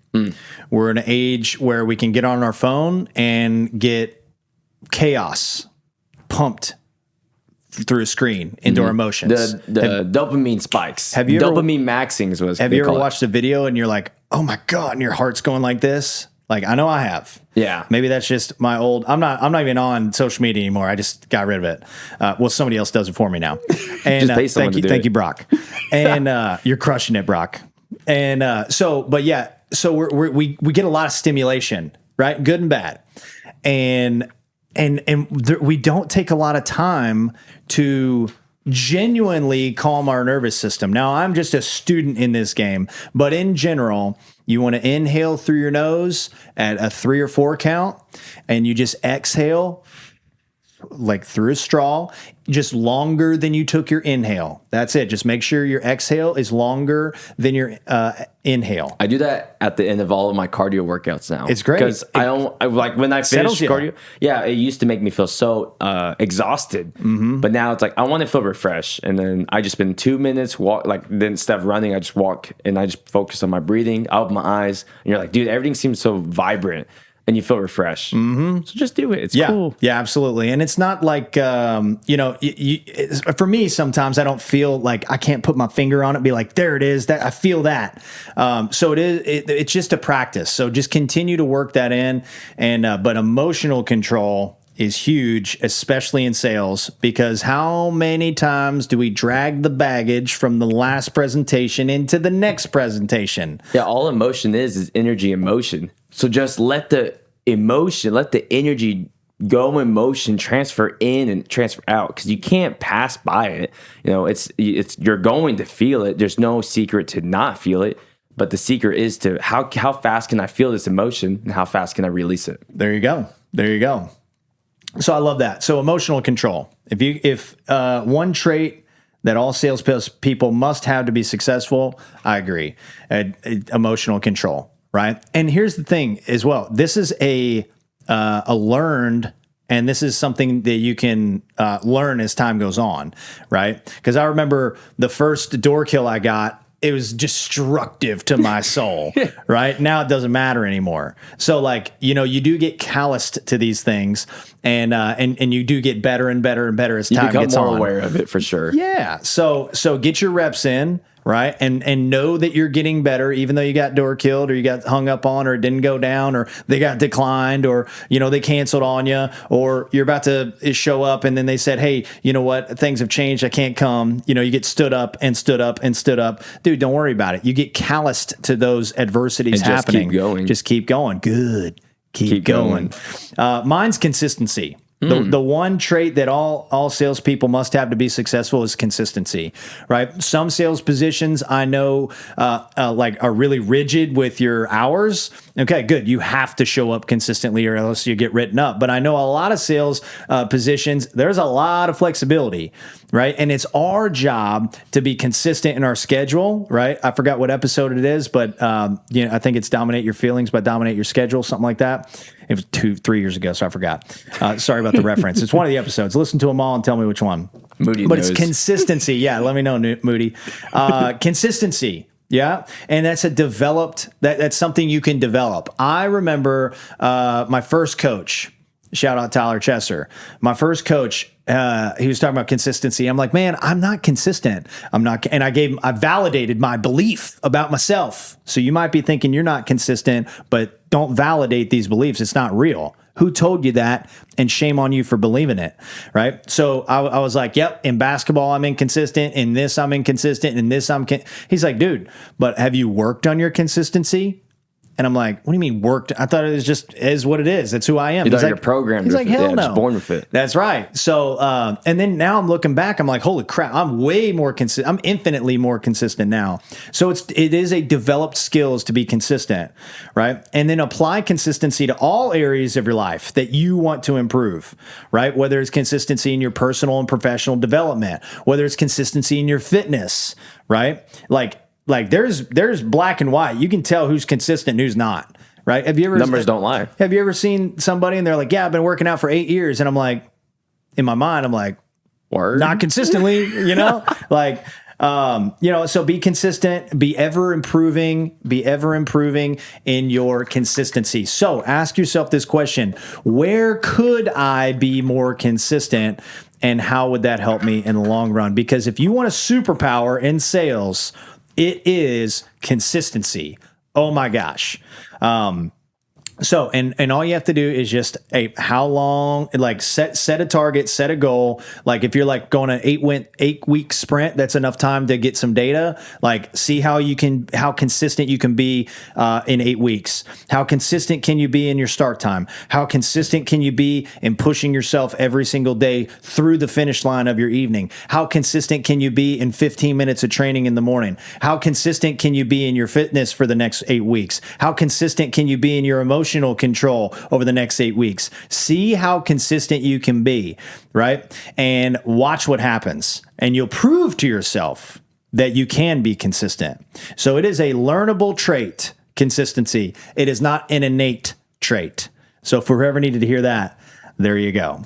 We're in an age where we can get on our phone and get chaos pumped through a screen into our emotions. The dopamine spikes. Have you ever- dopamine maxings was. Have you ever watched a video and you're like, oh my God, and your heart's going like this? Like, I know I have. Yeah. Maybe that's just my old, I'm not even on social media anymore. I just got rid of it. Well, somebody else does it for me now. And Just pay someone to do thank it. you, Brock. And you're crushing it, Brock. And so we get a lot of stimulation, right? Good and bad. And we don't take a lot of time to genuinely calm our nervous system. Now, I'm just a student in this game, but in general, you want to inhale through your nose at a 3 or 4 count, and you just exhale like through a straw, just longer than you took your inhale. That's it. Just make sure your exhale is longer than your inhale. I do that at the end of all of my cardio workouts now. It's great. Because when I finish settles you. cardio, it used to make me feel so exhausted. But now it's like, I want to feel refreshed. And then I just spend 2 minutes then instead of running, I just walk and I just focus on my breathing. I open my eyes and you're like, dude, everything seems so vibrant. And you feel refreshed. So just do it. It's cool. Yeah, absolutely. And it's not like, for me, sometimes I don't feel like I can't put my finger on it, be like, there it is. That I feel that. So it's just a practice. So just continue to work that in. And, but emotional control is huge, especially in sales, because how many times do we drag the baggage from the last presentation into the next presentation? Yeah, all emotion is energy and motion. So just let the energy go in motion, transfer in and transfer out, because you can't pass by it. It's you're going to feel it. There's no secret to not feel it, but the secret is to how fast can I feel this emotion and how fast can I release it? There you go. So I love that. So emotional control. If one trait that all sales people must have to be successful, I agree. Emotional control, right? And here's the thing as well. This is a learned, and this is something that you can learn as time goes on, right? Because I remember the first door kill I got, it was destructive to my soul, right? Now it doesn't matter anymore. So you do get calloused to these things, and you do get better and better and better as time gets on. You become more aware of it for sure. Yeah. So get your reps in, right? And know that you're getting better, even though you got door killed or you got hung up on or it didn't go down or they got declined or, they canceled on you, or you're about to show up and then they said, hey, you know what? Things have changed. I can't come. You get stood up and stood up and stood up. Dude, don't worry about it. You get calloused to those adversities happening. Just keep going. Good. Keep going. Mine's consistency. The one trait that all salespeople must have to be successful is consistency, right? Some sales positions I know are really rigid with your hours. Okay, good. You have to show up consistently or else you get written up. But I know a lot of sales positions, there's a lot of flexibility, right? And it's our job to be consistent in our schedule, right? I forgot what episode it is, but I think it's Dominate Your Feelings by Dominate Your Schedule, something like that. It was 2-3 years ago, so I forgot. Sorry about the reference. It's one of the episodes. Listen to them all and tell me which one. Moody but knows. It's consistency. Yeah, let me know, Moody. Consistency. Yeah. And that's that's something you can develop. I remember my first coach, shout out Tyler Chesser. My first coach, he was talking about consistency. I'm like, man, I'm not consistent. I'm not. And I validated my belief about myself. So you might be thinking you're not consistent, but don't validate these beliefs. It's not real. Who told you that? And shame on you for believing it, right? So I was like, yep, in basketball, I'm inconsistent. In this, I'm inconsistent. In this, He's like, dude, but have you worked on your consistency? And I'm like, what do you mean worked? I thought it was just is what it is. That's who I am. He's like, you're programmed. He's like, hell no. Just born with it. That's right. So, and then now I'm looking back, I'm like, holy crap, I'm way more consistent. I'm infinitely more consistent now. So it is a developed skills to be consistent, right? And then apply consistency to all areas of your life that you want to improve, right? Whether it's consistency in your personal and professional development, whether it's consistency in your fitness, right? Like there's black and white. You can tell who's consistent and who's not, right? Have you ever Numbers don't lie. Have you ever seen somebody and they're like, yeah, I've been working out for 8 years. And I'm like, in my mind, I'm like, word? Not consistently, so be consistent, be ever improving in your consistency. So ask yourself this question: where could I be more consistent? And how would that help me in the long run? Because if you want a superpower in sales, it is consistency. Oh my gosh. So, and all you have to do is just how long, like set a target, set a goal. Like if you're like going an 8-week sprint, that's enough time to get some data. Like see how consistent you can be in 8 weeks. How consistent can you be in your start time? How consistent can you be in pushing yourself every single day through the finish line of your evening? How consistent can you be in 15 minutes of training in the morning? How consistent can you be in your fitness for the next 8 weeks? How consistent can you be in your emotional control over the next 8 weeks? See how consistent you can be, right? And watch what happens. And you'll prove to yourself that you can be consistent. So it is a learnable trait, consistency. It is not an innate trait. So for whoever needed to hear that, there you go.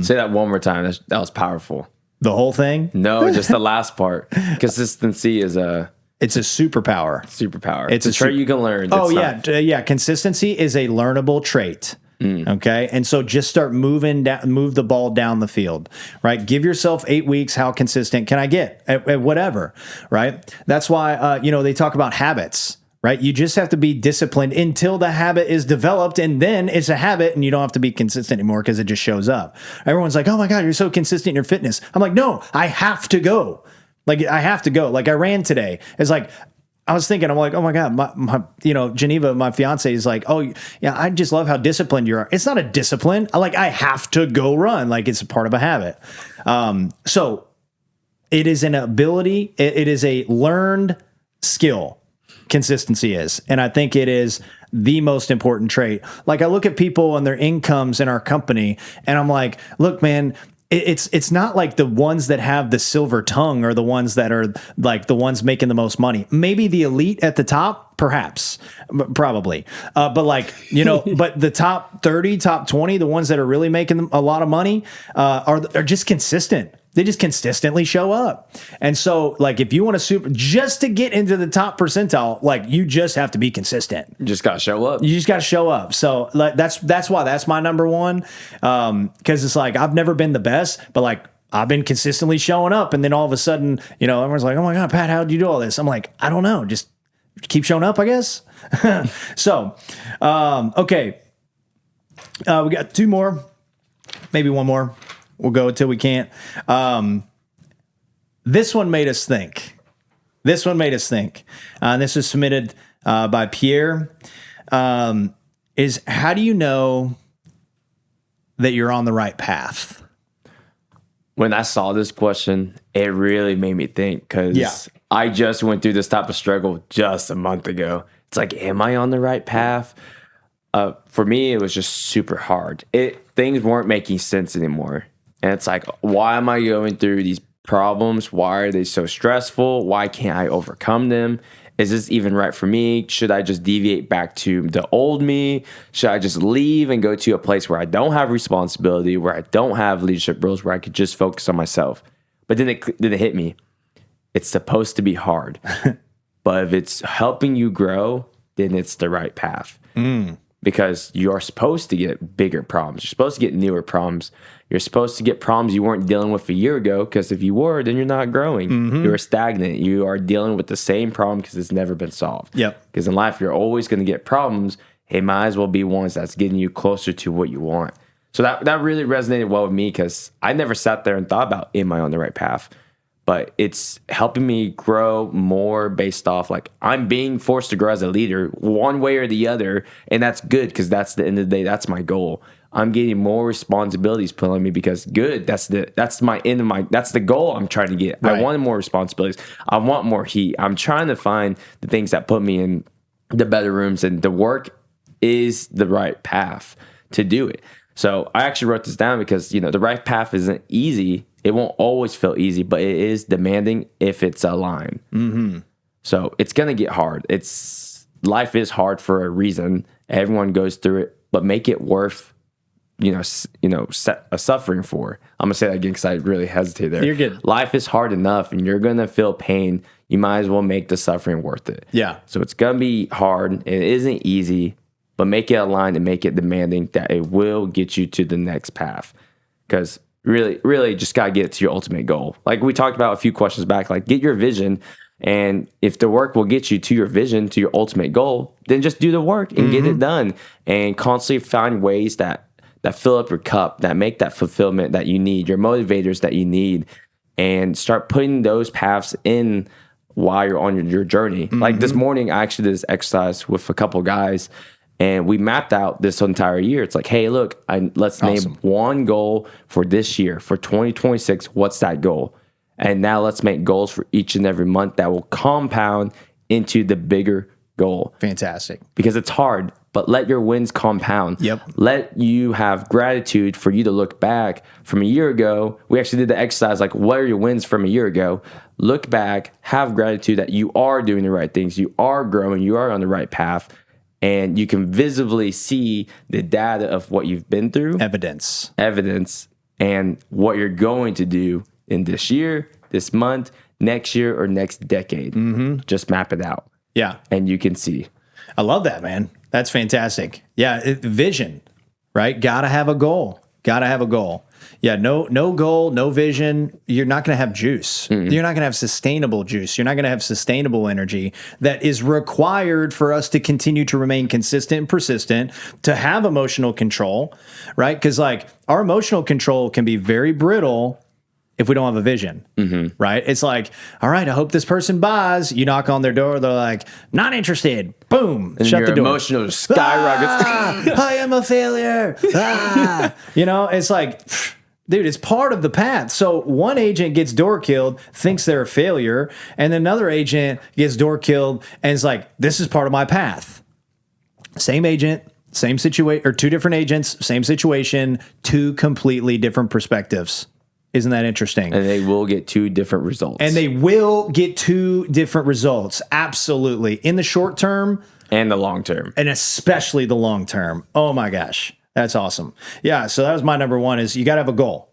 Say that one more time. That was powerful. The whole thing? No, just the last part. Consistency is it's a superpower. It's a trait you can learn. Yeah. Consistency is a learnable trait. Okay. And so just start move the ball down the field, right? Give yourself 8 weeks. How consistent can I get at whatever, right? That's why, they talk about habits, right? You just have to be disciplined until the habit is developed, and then it's a habit and you don't have to be consistent anymore because it just shows up. Everyone's like, oh my God, you're so consistent in your fitness. I'm like, no, I have to go. Like I have to go. Like I ran today. It's like, I was thinking, I'm like, oh my God, my Geneva, my fiance is like, oh yeah, I just love how disciplined you are. It's not a discipline. I have to go run. Like it's a part of a habit. So it is an ability. It is a learned skill. Consistency is. And I think it is the most important trait. Like I look at people and their incomes in our company and I'm like, look, man, it's not like the ones that have the silver tongue are the ones that are like the ones making the most money. Maybe the elite at the top, perhaps, probably. But but the top 30, top 20, the ones that are really making a lot of money are just consistent. They just consistently show up. And so if you want to just to get into the top percentile, you just have to be consistent. You just got to show up. You just got to show up. So that's why that's my number one. Cause it's I've never been the best, but I've been consistently showing up. And then all of a sudden, everyone's like, oh my God, Pat, how did you do all this? I'm like, I don't know. Just keep showing up, I guess. So, okay. We got 2 more, maybe 1 more. We'll go until we can't. This one made us think. This is submitted by Pierre. Is how do you know that you're on the right path? When I saw this question, it really made me think because I just went through this type of struggle just a month ago. It's like, am I on the right path? For me, it was just super hard. Things weren't making sense anymore. And it's like, why am I going through these problems? Why are they so stressful? Why can't I overcome them? Is this even right for me? Should I just deviate back to the old me? Should I just leave and go to a place where I don't have responsibility, where I don't have leadership roles, where I could just focus on myself? But then it hit me. It's supposed to be hard. But if it's helping you grow, then it's the right path. Because you're supposed to get bigger problems. You're supposed to get newer problems. You're supposed to get problems you weren't dealing with a year ago, because if you were, then you're not growing. You're stagnant. You are dealing with the same problem because it's never been solved. Because in life, you're always going to get problems. It might as well be ones that's getting you closer to what you want. So that really resonated well with me, because I never sat there and thought about, am I on the right path? But it's helping me grow more based off, like, I'm being forced to grow as a leader one way or the other. And that's good, because that's the end of the day. That's my goal. I'm getting more responsibilities put on me, because that's my end of that's the goal I'm trying to get. Right. I want more responsibilities. I want more heat. I'm trying to find the things that put me in the better rooms, and the work is the right path to do it. So I actually wrote this down because, the right path isn't easy. It won't always feel easy, but it is demanding if it's aligned. So it's going to get hard. Life is hard for a reason. Everyone goes through it, but make it worth, suffering for. I'm going to say that again because I really hesitate there. You're good. Life is hard enough, and you're going to feel pain. You might as well make the suffering worth it. Yeah. So it's going to be hard. It isn't easy, but make it aligned and make it demanding that it will get you to the next path. Because really just got to get to your ultimate goal. Like we talked about a few questions back, like get your vision. And if the work will get you to your vision, to your ultimate goal, then just do the work and get it done, and constantly find ways that fill up your cup, that make that fulfillment that you need, your motivators that you need, and start putting those paths in while you're on your journey. Like this morning, I actually did this exercise with a couple guys, and we mapped out this entire year. It's like, hey, look, let's name one goal for this year, for 2026. What's that goal? And now let's make goals for each and every month that will compound into the bigger goal. Fantastic. Because it's hard, but let your wins compound. Yep. Let you have gratitude for you to look back from a year ago. We actually did the exercise, like, what are your wins from a year ago? Look back, have gratitude that you are doing the right things. You are growing. You are on the right path. And you can visibly see the data of what you've been through. Evidence. And what you're going to do in this year, this month, next year, or next decade. Just map it out. Yeah. And you can see. I love that, man. That's fantastic. Yeah. Vision, right? Gotta have a goal. Yeah. No goal, no vision. You're not going to have juice. You're not going to have sustainable juice. You're not going to have sustainable energy that is required for us to continue to remain consistent and persistent, to have emotional control, right? Because like our emotional control can be very brittle if we don't have a vision, right? It's like, all right, I hope this person buys. You knock on their door, they're like, not interested. Boom, and shut the door. Emotional skyrockets. I am a failure. It's like, dude, it's part of the path. So one agent gets door killed, thinks they're a failure, and another agent gets door killed and is like, this is part of my path. Same agent, same situation, or two different agents, same situation, two completely different perspectives. Isn't that interesting? And they will get two different results. Absolutely. In the short term. And the long term. And especially the long term. Oh my gosh. That's awesome. Yeah. So that was my number one, is you got to have a goal.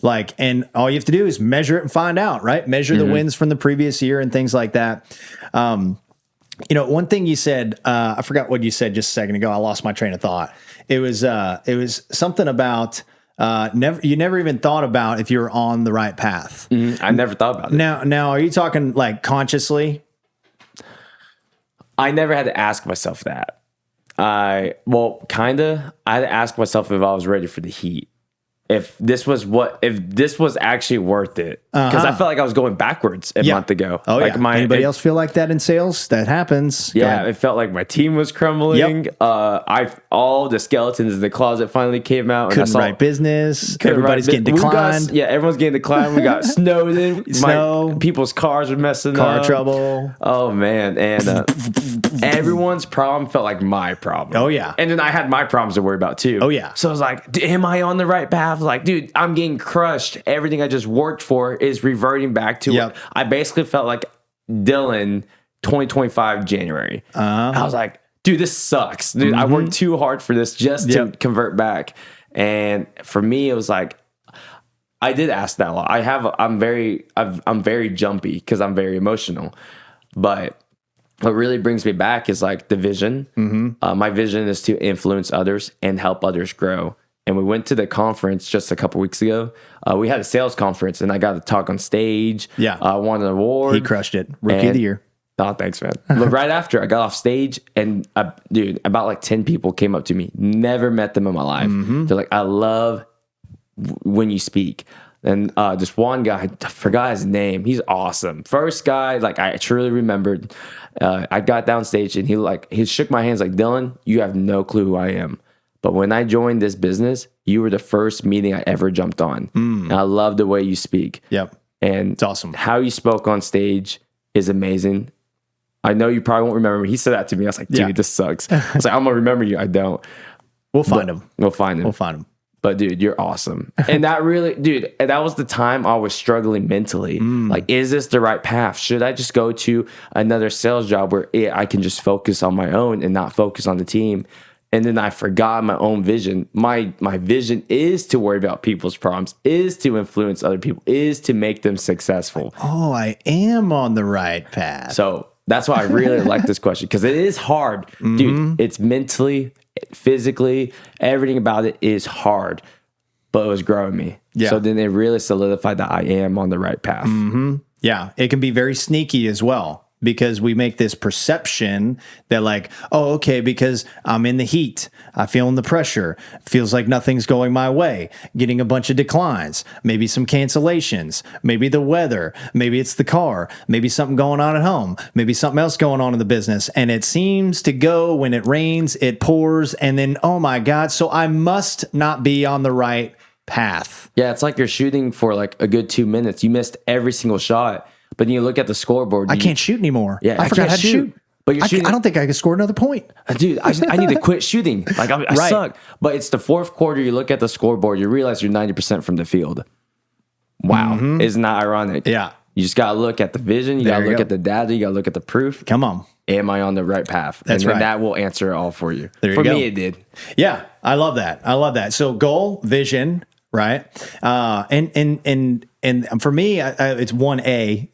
Like, and all you have to do is measure it and find out, right? Measure the wins from the previous year and things like that. One thing you said, I forgot what you said just a second ago. I lost my train of thought. It was something about, you never even thought about if you were on the right path. I never thought about it. Now, are you talking like consciously? I never had to ask myself that. I had to ask myself if I was ready for the heat. If this was actually worth it. Because I felt like I was going backwards a month ago. Oh, like anybody else feel like that in sales? That happens. Yeah, it felt like my team was crumbling. Yep. All the skeletons in the closet finally came out. Couldn't write business. Everybody's getting declined. Everyone's getting declined. We got snowed in. People's cars were messing up. Car trouble. Oh, man. And everyone's problem felt like my problem. Oh, yeah. And then I had my problems to worry about, too. Oh, yeah. So I was like, am I on the right path? was like, dude, I'm getting crushed. Everything I just worked for is reverting back to what I basically felt like Dylan 2025 January. I was like, dude, this sucks. Dude, I worked too hard for this just to convert back. And for me, it was like, I did ask that a lot. I'm very jumpy because I'm very emotional. But what really brings me back is like the vision. My vision is to influence others and help others grow. And we went to the conference just a couple weeks ago. We had a sales conference, and I got to talk on stage. I won an award. He crushed it. Rookie of the year. Oh, thanks, man. But right after I got off stage, and dude, about like 10 people came up to me. Never met them in my life. They're like, I love when you speak. And this one guy, I forgot his name. He's awesome. First guy, like I truly remembered. I got downstage and he shook my hands like, Dylan, you have no clue who I am. But when I joined this business, you were the first meeting I ever jumped on. And I love the way you speak. And it's awesome. How you spoke on stage is amazing. I know you probably won't remember me. He said that to me. I was like, dude, this sucks. I was like, I'm going to remember you. I don't. We'll find him. We'll find him. But dude, you're awesome. And that really, dude, and that was the time I was struggling mentally. Like, is this the right path? Should I just go to another sales job where I can just focus on my own and not focus on the team? And then I forgot my own vision. My vision is to worry about people's problems, is to influence other people, is to make them successful. Oh, I am on the right path. So that's why I really like this question, because it is hard. Dude, it's mentally, physically, everything about it is hard, but it was growing me. So then it really solidified that I am on the right path. Yeah, it can be very sneaky as well, because we make this perception that like, oh, okay, because I'm in the heat, I'm feeling the pressure, feels like nothing's going my way, getting a bunch of declines, maybe some cancellations, maybe the weather, maybe it's the car, maybe something going on at home, maybe something else going on in the business. And it seems to go when it rains, it pours, and then, oh my God, so I must not be on the right path. Yeah, it's like you're shooting for like a good 2 minutes. You missed every single shot. But then you look at the scoreboard. I can't shoot anymore. Yeah, I forgot how to shoot. But you're shooting. I don't think I could score another point. Dude, I need to quit shooting. Like, I suck. But it's the fourth quarter. You look at the scoreboard. You realize you're 90% from the field. Wow. Isn't that ironic? Yeah. You just got to look at the vision. You got to look at the data. You got to look at the proof. Come on. Am I on the right path? That's right. And that will answer it all for you. For me, it did. Yeah. I love that. So goal, vision, right? And for me, it's 1A,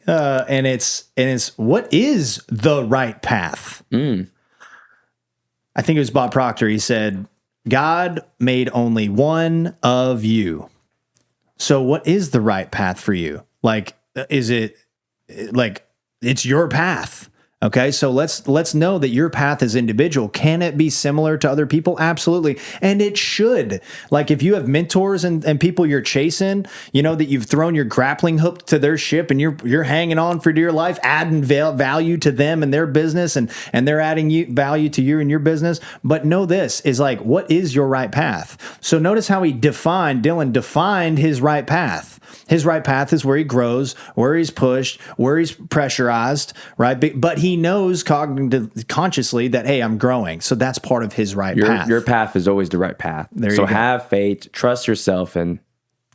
and it's what is the right path? I think it was Bob Proctor. He said, God made only one of you. So what is the right path for you? Like, is it like it's your path? Okay, so let's know that your path is individual. Can it be similar to other people? Absolutely. And it should. Like if you have mentors and people you're chasing, you know, that you've thrown your grappling hook to their ship and you're hanging on for dear life, adding value to them and their business, and they're adding value to you and your business. But know this is like, what is your right path? So notice how Dylan defined his right path. His right path is where he grows, where he's pushed, where he's pressurized, right? But he knows consciously that, hey, I'm growing. So that's part of his path. Your path is always the right path. So have faith, trust yourself, and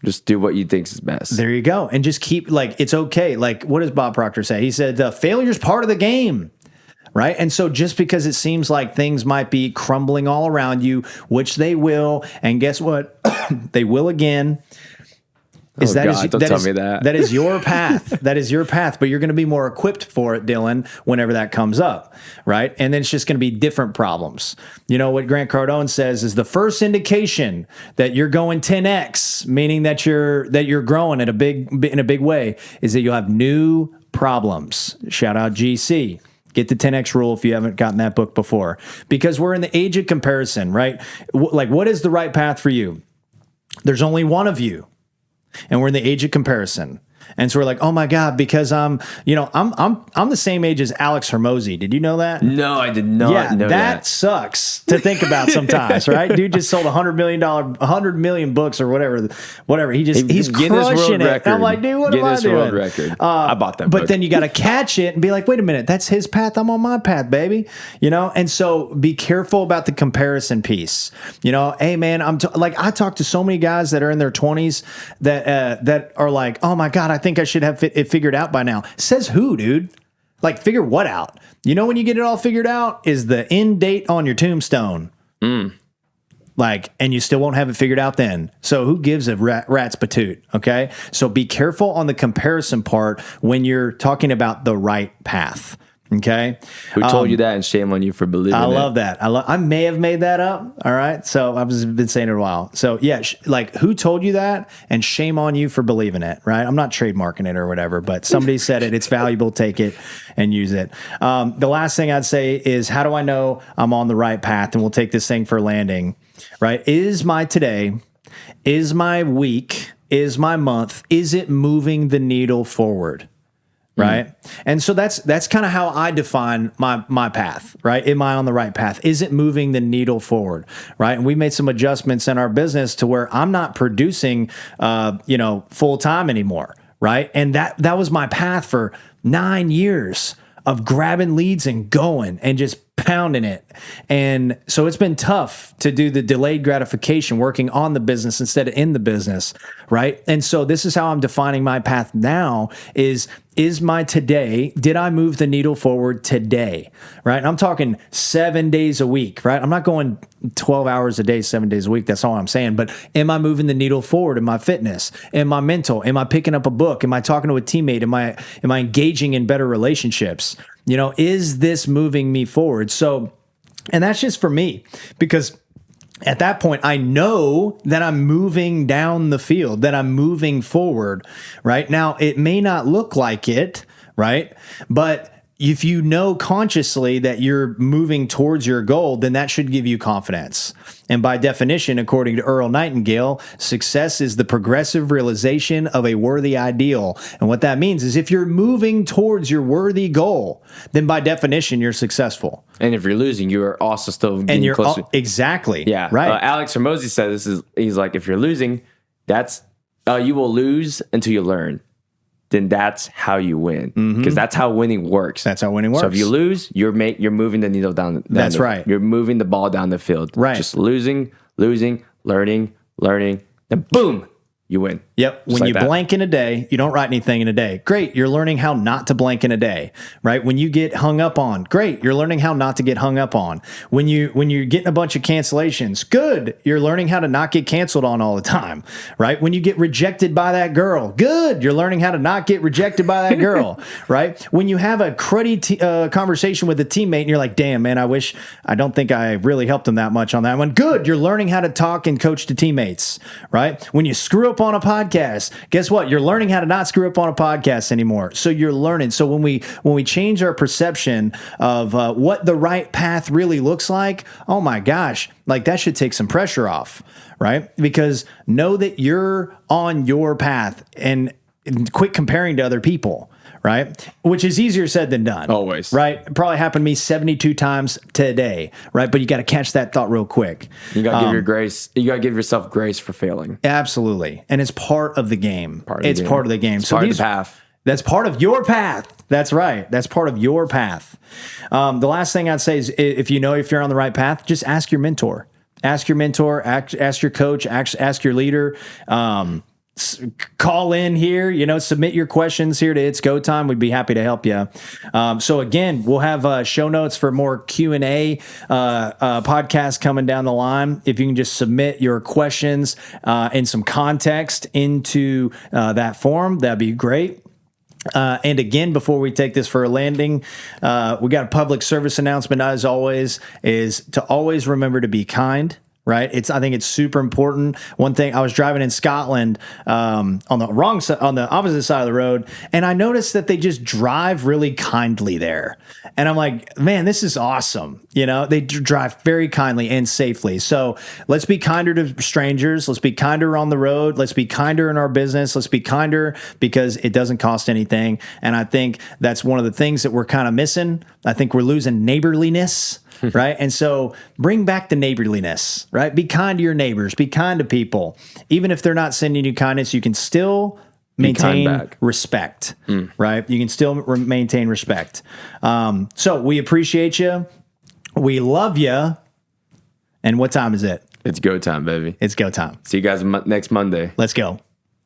just do what you think is best. There you go. And just keep, like, it's okay. Like, what does Bob Proctor say? He said, failure's part of the game. Right. And so just because it seems like things might be crumbling all around you, which they will, and guess what? They will again. That is your path. That is your path, but you're going to be more equipped for it, Dylan, whenever that comes up, right? And then it's just going to be different problems. You know what Grant Cardone says is the first indication that you're going 10x, meaning that you're growing in a big way, is that you'll have new problems. Shout out GC. Get the 10X rule if you haven't gotten that book before, because we're in the age of comparison, right? Like, what is the right path for you? There's only one of you. And we're in the age of comparison. And so we're like, oh my God, because I'm the same age as Alex Hermosi. Did you know that? No, I did not know that. Sucks to think about sometimes, right? Dude just sold $100 million books or whatever. He's crushing it. I'm like, dude, what am I doing? World record. I bought that book. But then you got to catch it and be like, wait a minute, that's his path. I'm on my path, baby. And so be careful about the comparison piece. Hey man, I talk to so many guys that are in their 20s that are like, oh my God, I think I should have it figured out by now. Says who, dude? Like, figure what out? When you get it all figured out is the end date on your tombstone. And you still won't have it figured out then. So who gives a rat's patoot? Okay. So be careful on the comparison part when you're talking about the right path. Okay. Who told you that, and shame on you for believing it. I love that. I may have made that up. All right. So I've been saying it a while. So yeah, who told you that, and shame on you for believing it. Right. I'm not trademarking it or whatever, but somebody said it. It's valuable. Take it and use it. The last thing I'd say is, how do I know I'm on the right path? And we'll take this thing for landing, right? Is my today, is my week, is my month, is it moving the needle forward? Right. And so that's kind of how I define my path, right? Am I on the right path? Is it moving the needle forward? Right. And we made some adjustments in our business to where I'm not producing, full time anymore. Right. And that was my path for 9 years of grabbing leads and going and just pounding it. And so it's been tough to do the delayed gratification, working on the business instead of in the business, right? And so this is how I'm defining my path now is my today, did I move the needle forward today, right? And I'm talking 7 days a week, right? I'm not going 12 hours a day, 7 days a week. That's all I'm saying. But am I moving the needle forward in my fitness, in my mental? Am I picking up a book? Am I talking to a teammate? Am I engaging in better relationships? Is this moving me forward? So, and that's just for me, because at that point, I know that I'm moving down the field, that I'm moving forward, right? Now, it may not look like it, right? But if you know consciously that you're moving towards your goal, then that should give you confidence. And by definition, according to Earl Nightingale, success is the progressive realization of a worthy ideal. And what that means is if you're moving towards your worthy goal, then by definition, you're successful. And if you're losing, you are also still getting closer. Exactly. Yeah. Right. Alex Hermosi said he's like, if you're losing, that's you will lose until you learn. Then that's how you win, because that's how winning works. That's how winning works. So if you lose, you're moving the needle down. That's right. You're moving the ball down the field. Right. Just losing, learning, then boom, you win. Yep. When you blank in a day, you don't write anything in a day. Great. You're learning how not to blank in a day, right? When you get hung up on, great. You're learning how not to get hung up on. When you're getting a bunch of cancellations, good. You're learning how to not get canceled on all the time, right? When you get rejected by that girl, good. You're learning how to not get rejected by that girl, right? When you have a cruddy conversation with a teammate and you're like, damn, man, I don't think I really helped them that much on that one. Good. You're learning how to talk and coach to teammates, right? When you screw up on a podcast, guess what? You're learning how to not screw up on a podcast anymore. So you're learning. So when we change our perception of what the right path really looks like, oh my gosh, like that should take some pressure off, right? Because know that you're on your path and quit comparing to other people, right? Which is easier said than done. Always. Right? It probably happened to me 72 times today, right? But you got to catch that thought real quick. You got to give yourself grace for failing. Absolutely. And it's part of the game. Part of the game. It's part of the path. That's part of your path. That's right. That's part of your path. The last thing I'd say is if you're on the right path, just ask your mentor. Ask your mentor, ask your coach, ask your leader. Call in here, submit your questions here to It's Go Time. We'd be happy to help you. So again, we'll have show notes for more Q&A podcasts coming down the line. If you can just submit your questions and some context into that form, that'd be great. And again, before we take this for a landing, we got a public service announcement, as always, is to always remember to be kind, right? I think it's super important. One thing, I was driving in Scotland on the opposite side of the road, and I noticed that they just drive really kindly there. And I'm like, man, this is awesome. They drive very kindly and safely. So let's be kinder to strangers. Let's be kinder on the road. Let's be kinder in our business. Let's be kinder because it doesn't cost anything. And I think that's one of the things that we're kind of missing. I think we're losing neighborliness. Right. And so bring back the neighborliness, right? Be kind to your neighbors, be kind to people. Even if they're not sending you kindness, you can still maintain respect, right? You can still maintain respect. So we appreciate you. We love you. And what time is it? It's go time, baby. It's go time. See you guys next Monday. Let's go.